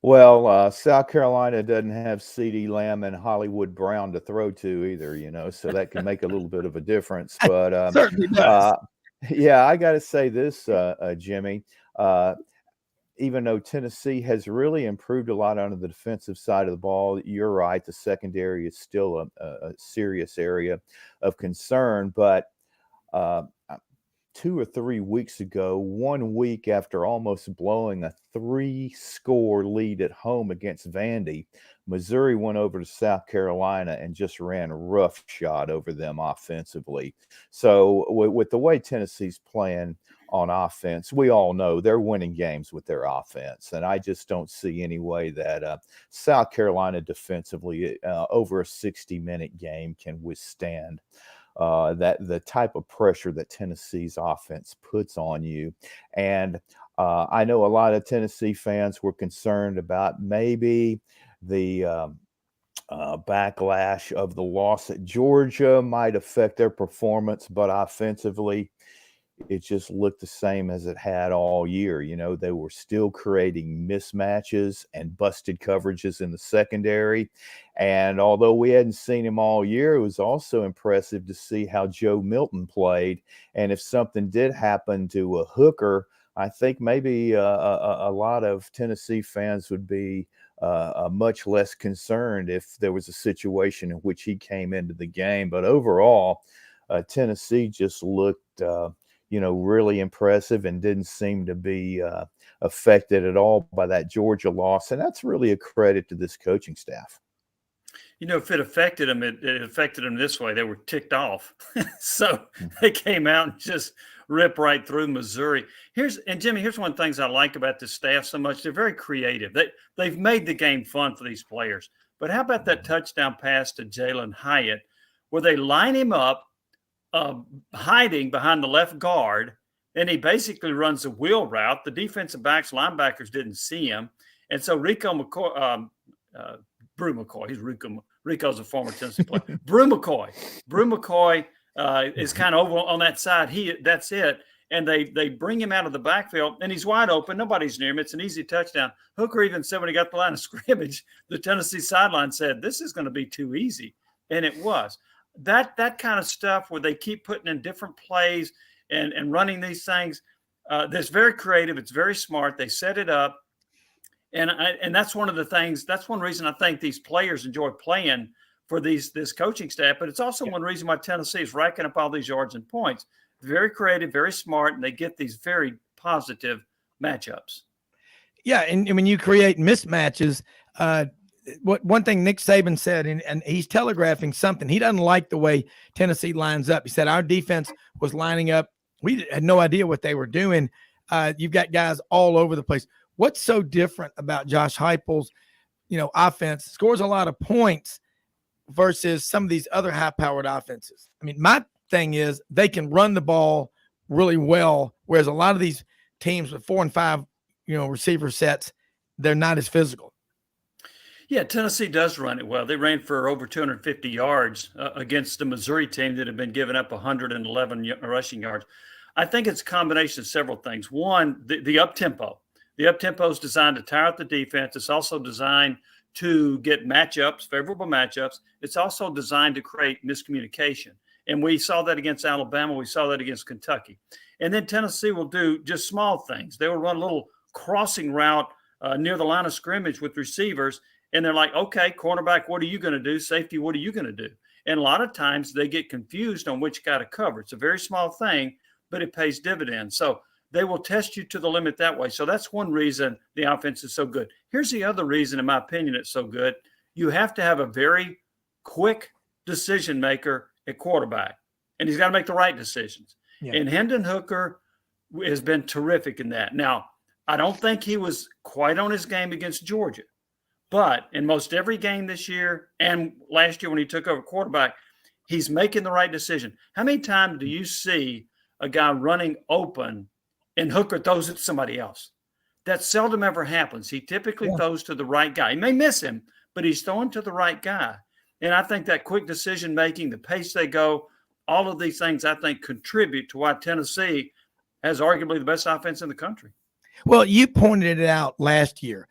[SPEAKER 3] Well, South Carolina doesn't have CeeDee Lamb and Hollywood Brown to throw to either, so that can make a little bit of a difference. But
[SPEAKER 2] certainly does.
[SPEAKER 3] Yeah, I got to say this, Jimmy. Even though Tennessee has really improved a lot on the defensive side of the ball, you're right. The secondary is still a serious area of concern. But 2 or 3 weeks ago, 1 week after almost blowing a 3-score lead at home against Vandy, Missouri went over to South Carolina and just ran roughshod over them offensively. So with the way Tennessee's playing on offense, we all know they're winning games with their offense. And I just don't see any way that South Carolina defensively over a 60-minute game can withstand that the type of pressure that Tennessee's offense puts on you. And I know a lot of Tennessee fans were concerned about maybe the backlash of the loss at Georgia might affect their performance, but offensively, it just looked the same as it had all year. They were still creating mismatches and busted coverages in the secondary. And although we hadn't seen him all year, it was also impressive to see how Joe Milton played. And if something did happen to a Hooker, I think maybe a lot of Tennessee fans would be much less concerned if there was a situation in which he came into the game. But overall, Tennessee just looked really impressive and didn't seem to be affected at all by that Georgia loss. And that's really a credit to this coaching staff.
[SPEAKER 15] If it affected them, it affected them this way. They were ticked off. So they came out and just ripped right through Missouri. Jimmy, here's one of the things I like about this staff so much. They're very creative. They've made the game fun for these players. But how about that touchdown pass to Jalen Hyatt, where they line him up, hiding behind the left guard, and he basically runs a wheel route. The defensive backs, linebackers didn't see him. And so Brew McCoy, Rico's a former Tennessee player. Brew McCoy is kind of over on that side. That's it. And they bring him out of the backfield, and he's wide open. Nobody's near him. It's an easy touchdown. Hooker even said when he got the line of scrimmage, the Tennessee sideline said, this is going to be too easy. And it was. That kind of stuff where they keep putting in different plays and running these things, that's very creative. It's very smart. They set it up. And that's one of the things, that's one reason I think these players enjoy playing for this coaching staff. But it's also one reason why Tennessee is racking up all these yards and points. Very creative, very smart, and they get these very positive matchups.
[SPEAKER 2] Yeah, and when you create mismatches, one thing Nick Saban said, and he's telegraphing something. He doesn't like the way Tennessee lines up. He said our defense was lining up. We had no idea what they were doing. You've got guys all over the place. What's so different about Josh Heupel's, offense? Scores a lot of points versus some of these other high-powered offenses. I mean, my thing is they can run the ball really well, whereas a lot of these teams with 4 and 5, receiver sets, they're not as physical.
[SPEAKER 15] Yeah, Tennessee does run it well. They ran for over 250 yards against the Missouri team that had been giving up 111 rushing yards. I think it's a combination of several things. One, the up-tempo. The up-tempo is designed to tire out the defense. It's also designed to get matchups, favorable matchups. It's also designed to create miscommunication. And we saw that against Alabama. We saw that against Kentucky. And then Tennessee will do just small things. They will run a little crossing route near the line of scrimmage with receivers. And they're like, okay, cornerback, what are you going to do? Safety, what are you going to do? And a lot of times they get confused on which guy to cover. It's a very small thing, but it pays dividends. So they will test you to the limit that way. So that's one reason the offense is so good. Here's the other reason, in my opinion, it's so good. You have to have a very quick decision maker at quarterback, and he's got to make the right decisions. Yeah. And Hendon Hooker has been terrific in that. Now, I don't think he was quite on his game against Georgia. But in most every game this year and last year when he took over quarterback, he's making the right decision. How many times do you see a guy running open and Hooker throws it to somebody else? That seldom ever happens. He typically throws to the right guy. He may miss him, but he's throwing to the right guy. And I think that quick decision-making, the pace they go, all of these things I think contribute to why Tennessee has arguably the best offense in the country.
[SPEAKER 2] Well, you pointed it out last year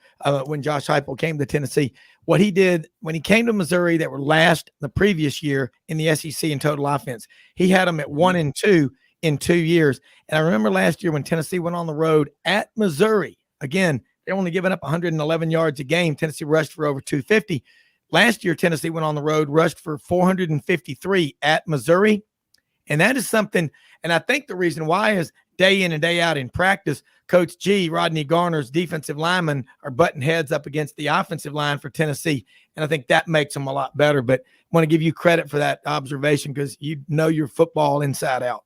[SPEAKER 2] when Josh Heupel came to Tennessee. What he did when he came to Missouri, that were last the previous year in the SEC in total offense. He had them at 1-2 in 2 years. And I remember last year when Tennessee went on the road at Missouri. Again, they're only giving up 111 yards a game. Tennessee rushed for over 250. Last year, Tennessee went on the road, rushed for 453 at Missouri. And that is something, and I think the reason why is day in and day out in practice, Coach G, Rodney Garner's defensive linemen are butting heads up against the offensive line for Tennessee. And I think that makes them a lot better. But I want to give you credit for that observation because you know your football inside out.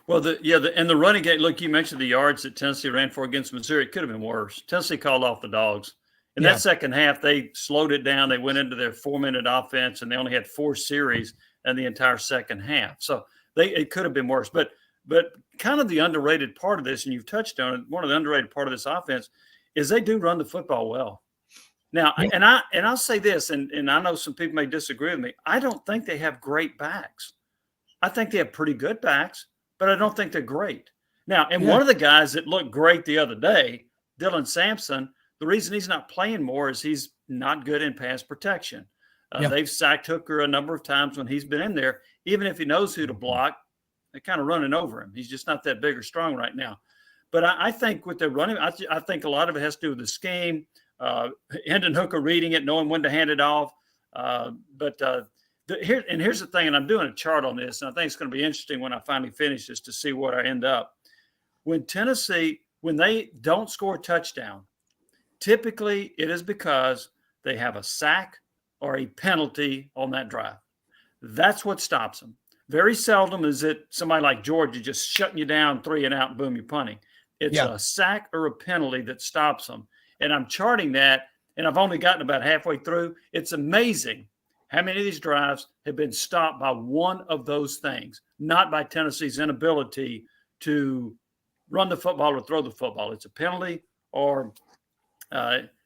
[SPEAKER 15] Well, and the running game, look, you mentioned the yards that Tennessee ran for against Missouri. It could have been worse. Tennessee called off the dogs. In that second half, they slowed it down. They went into their 4-minute offense, and they only had 4 series in the entire second half. So it could have been worse. But kind of the underrated part of this, and you've touched on it, one of the underrated part of this offense is they do run the football well. Now, and I'll say this, and I know some people may disagree with me. I don't think they have great backs. I think they have pretty good backs, but I don't think they're great. Now, and one of the guys that looked great the other day, Dylan Sampson, the reason he's not playing more is he's not good in pass protection. They've sacked Hooker a number of times when he's been in there. Even if he knows who to block, they're kind of running over him. He's just not that big or strong right now. But I think with their running, I think a lot of it has to do with the scheme. Hendon Hooker reading it, knowing when to hand it off. Here's the thing, and I'm doing a chart on this, and I think it's going to be interesting when I finally finish this to see what I end up. When Tennessee, when they don't score a touchdown, typically it is because they have a sack or a penalty on that drive. That's what stops them. Very seldom is it somebody like Georgia just shutting you down 3 and out and boom, you're punting. It's a sack or a penalty that stops them. And I'm charting that, and I've only gotten about halfway through. It's amazing how many of these drives have been stopped by one of those things, not by Tennessee's inability to run the football or throw the football. It's a penalty or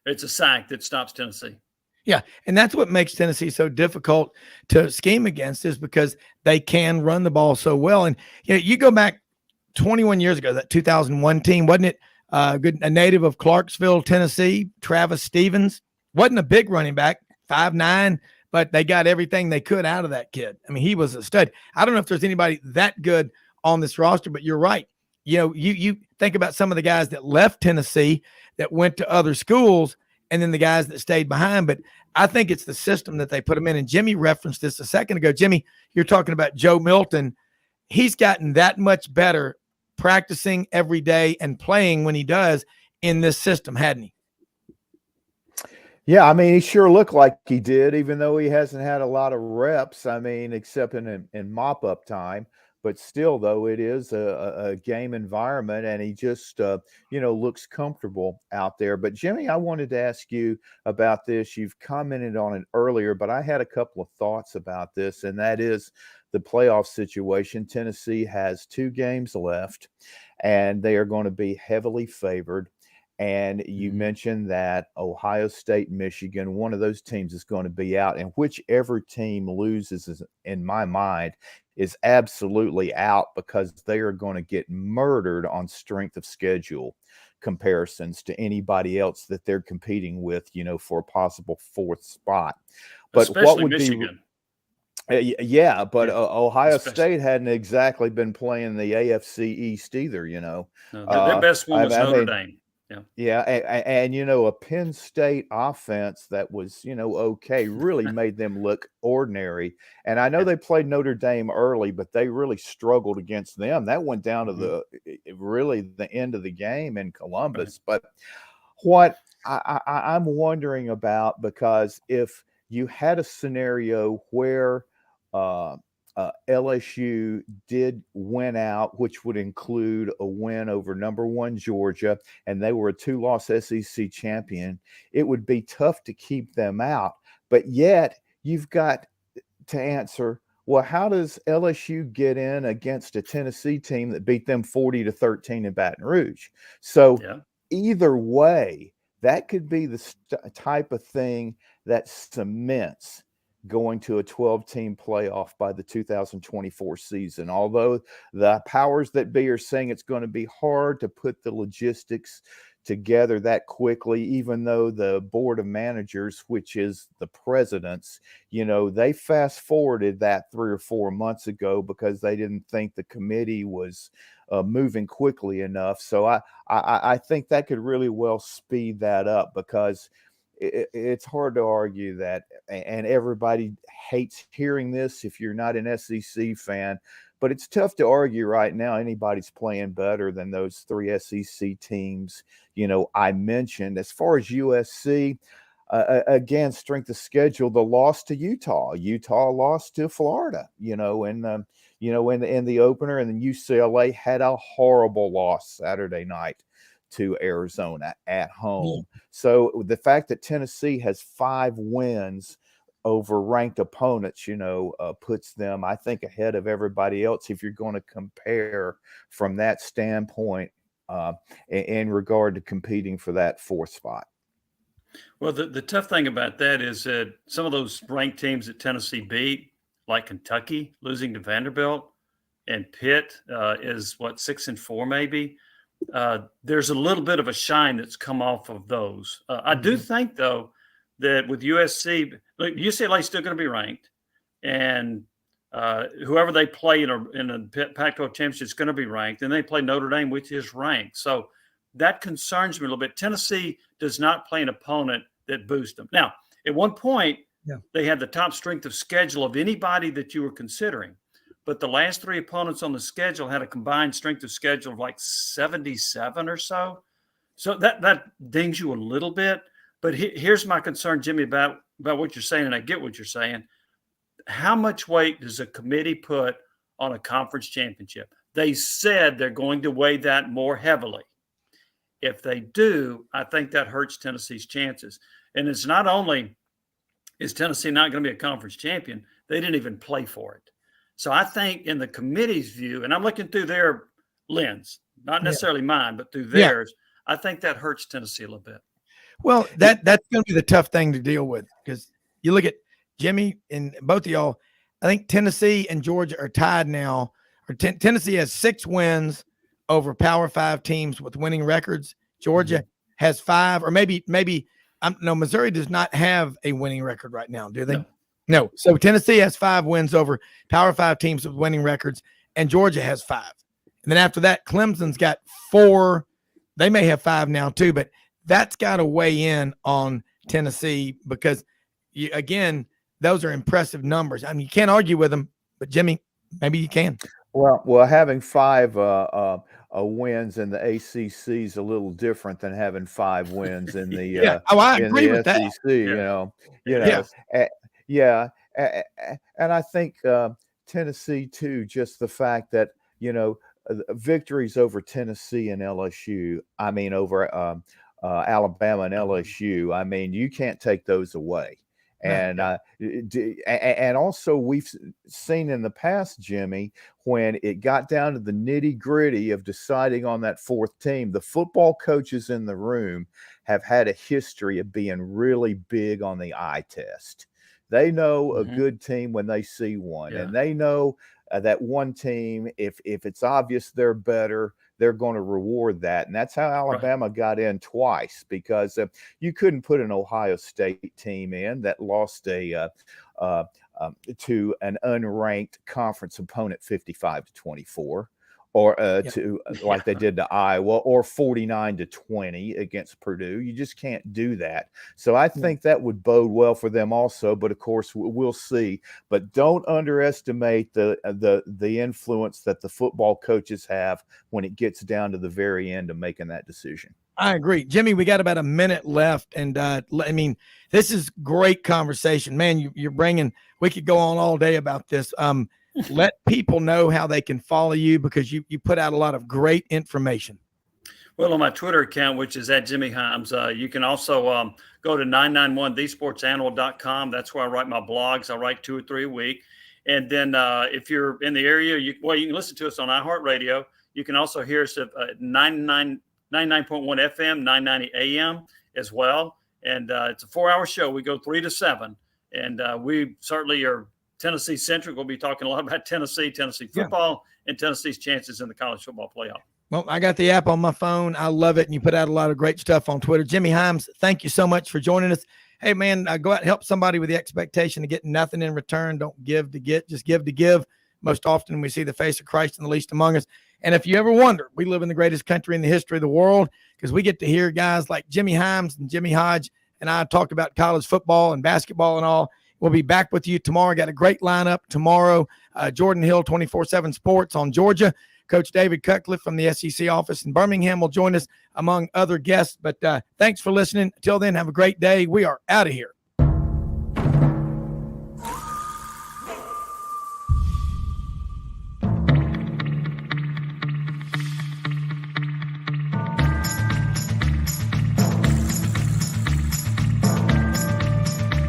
[SPEAKER 15] it's a sack that stops Tennessee.
[SPEAKER 2] Yeah, and that's what makes Tennessee so difficult to scheme against is because they can run the ball so well. And you go back 21 years ago, that 2001 team, wasn't it a native of Clarksville, Tennessee, Travis Stevens? Wasn't a big running back, 5'9", but they got everything they could out of that kid. I mean, he was a stud. I don't know if there's anybody that good on this roster, but you're right. You think about some of the guys that left Tennessee that went to other schools and then the guys that stayed behind. But I think it's the system that they put them in. And Jimmy referenced this a second ago. Jimmy, you're talking about Joe Milton. He's gotten that much better practicing every day and playing when he does. in this system, hadn't he?
[SPEAKER 3] Yeah, I mean, he sure looked like he did, even though he hasn't had a lot of reps. I mean, except in mop-up time. But still, though, it is a game environment, and he just, looks comfortable out there. But, Jimmy, I wanted to ask you about this. You've commented on it earlier, but I had a couple of thoughts about this, and that is the playoff situation. Tennessee has 2 games left, and they are going to be heavily favored. And you mentioned that Ohio State, Michigan, one of those teams is going to be out. And whichever team loses, in my mind, is absolutely out because they are going to get murdered on strength of schedule comparisons to anybody else that they're competing with, for a possible 4th spot. But
[SPEAKER 15] especially
[SPEAKER 3] what would
[SPEAKER 15] Michigan.
[SPEAKER 3] Yeah, but Ohio State hadn't exactly been playing the AFC East either,
[SPEAKER 15] No, their best one was Notre Dame.
[SPEAKER 3] Yeah, and a Penn State offense that was, okay, really made them look ordinary. And I know they played Notre Dame early, but they really struggled against them. That went down to the end of the game in Columbus. But what I'm wondering about, because if you had a scenario where LSU did win out, which would include a win over number 1 Georgia, and they were a 2-loss SEC champion, it would be tough to keep them out. But yet you've got to answer, well, how does LSU get in against a Tennessee team that beat them 40-13 in Baton Rouge? So either way, that could be the type of thing that cements going to a 12-team playoff by the 2024 season. Although the powers that be are saying it's going to be hard to put the logistics together that quickly, even though the board of managers, which is the presidents, they fast forwarded that 3 or 4 months ago because they didn't think the committee was moving quickly enough. So I think that could really well speed that up, because it's hard to argue that, and everybody hates hearing this if you're not an SEC fan, but it's tough to argue right now anybody's playing better than those 3 SEC teams, I mentioned. As far as USC, again, strength of schedule, the loss to Utah lost to Florida, in the opener, and then UCLA had a horrible loss Saturday night to Arizona at home. So the fact that Tennessee has 5 wins over ranked opponents, puts them, I think, ahead of everybody else if you're going to compare from that standpoint in regard to competing for that 4th spot.
[SPEAKER 15] Well, the tough thing about that is that some of those ranked teams that Tennessee beat, like Kentucky losing to Vanderbilt, and Pitt is 6-4 maybe. There's a little bit of a shine that's come off of those. I do think, though, that with USC, look, UCLA is still going to be ranked, and whoever they play in a Pac-12 championship is going to be ranked, and they play Notre Dame, which is ranked. So that concerns me a little bit. Tennessee does not play an opponent that boosts them. Now, at one point, they had the top strength of schedule of anybody that you were considering. But the last 3 opponents on the schedule had a combined strength of schedule of 77 or so. So that dings you a little bit. But here's my concern, Jimmy, about what you're saying, and I get what you're saying. How much weight does a committee put on a conference championship? They said they're going to weigh that more heavily. If they do, I think that hurts Tennessee's chances. And it's not only is Tennessee not going to be a conference champion, they didn't even play for it. So I think in the committee's view, and I'm looking through their lens, not necessarily mine, but through theirs, I think that hurts Tennessee a little bit.
[SPEAKER 2] Well, that's going to be the tough thing to deal with, because you look at Jimmy and both of y'all. I think Tennessee and Georgia are tied now. Tennessee has 6 wins over Power 5 teams with winning records. Georgia has 5, or maybe no. Missouri does not have a winning record right now, do they? No. So Tennessee has 5 wins over Power 5 teams with winning records, and Georgia has 5. And then after that, Clemson's got 4. They may have 5 now too, but that's got to weigh in on Tennessee, because again, those are impressive numbers. I mean, you can't argue with them, but Jimmy, maybe you can.
[SPEAKER 3] Well, having five wins in the ACC is a little different than having 5 wins in the
[SPEAKER 2] I
[SPEAKER 3] in
[SPEAKER 2] agree
[SPEAKER 3] the
[SPEAKER 2] with that.
[SPEAKER 3] SEC. You know,
[SPEAKER 2] Yes.
[SPEAKER 3] yeah, and I think Tennessee too. Just the fact that victories over Tennessee and LSU. I mean, over Alabama and LSU. I mean, you can't take those away. And and also we've seen in the past, Jimmy, when it got down to the nitty gritty of deciding on that 4th team, the football coaches in the room have had a history of being really big on the eye test. They know a good team when they see one, and they know that one team, if it's obvious they're better, they're going to reward that. And that's how Alabama got in twice, because you couldn't put an Ohio State team in that lost to an unranked conference opponent 55-24, or to like they did to Iowa, or 49-20 against Purdue. You just can't do that. So I think that would bode well for them also. But of course, we'll see. But don't underestimate the influence that the football coaches have when it gets down to the very end of making that decision.
[SPEAKER 2] I agree. Jimmy, we got about a minute left. And I mean, this is great conversation, man. You're bringing, we could go on all day about this. Let people know how they can follow you, because you put out a lot of great information.
[SPEAKER 15] Well, on my Twitter account, which is at Jimmy Himes, you can also go to 991thesportsannual.com. That's where I write my blogs. I write 2 or 3 a week. And then if you're in the area, you can listen to us on iHeartRadio. You can also hear us at 99.1 FM, 990 AM as well. And it's a 4-hour show. We go 3 to 7. And we certainly are Tennessee centric. We'll be talking a lot about Tennessee football, and Tennessee's chances in the college football playoff.
[SPEAKER 2] Well, I got the app on my phone. I love it. And you put out a lot of great stuff on Twitter. Jimmy Himes, thank you so much for joining us. Hey, man, go out and help somebody with the expectation to get nothing in return. Don't give to get, just give to give. Most often we see the face of Christ in the least among us. And if you ever wonder, we live in the greatest country in the history of the world, because we get to hear guys like Jimmy Himes and Jimmy Hodge and I talk about college football and basketball and all. We'll be back with you tomorrow. Got a great lineup tomorrow. Jordan Hill, 24/7 Sports on Georgia. Coach David Cutcliffe from the SEC office in Birmingham will join us, among other guests. But thanks for listening. Until then, have a great day. We are out of here.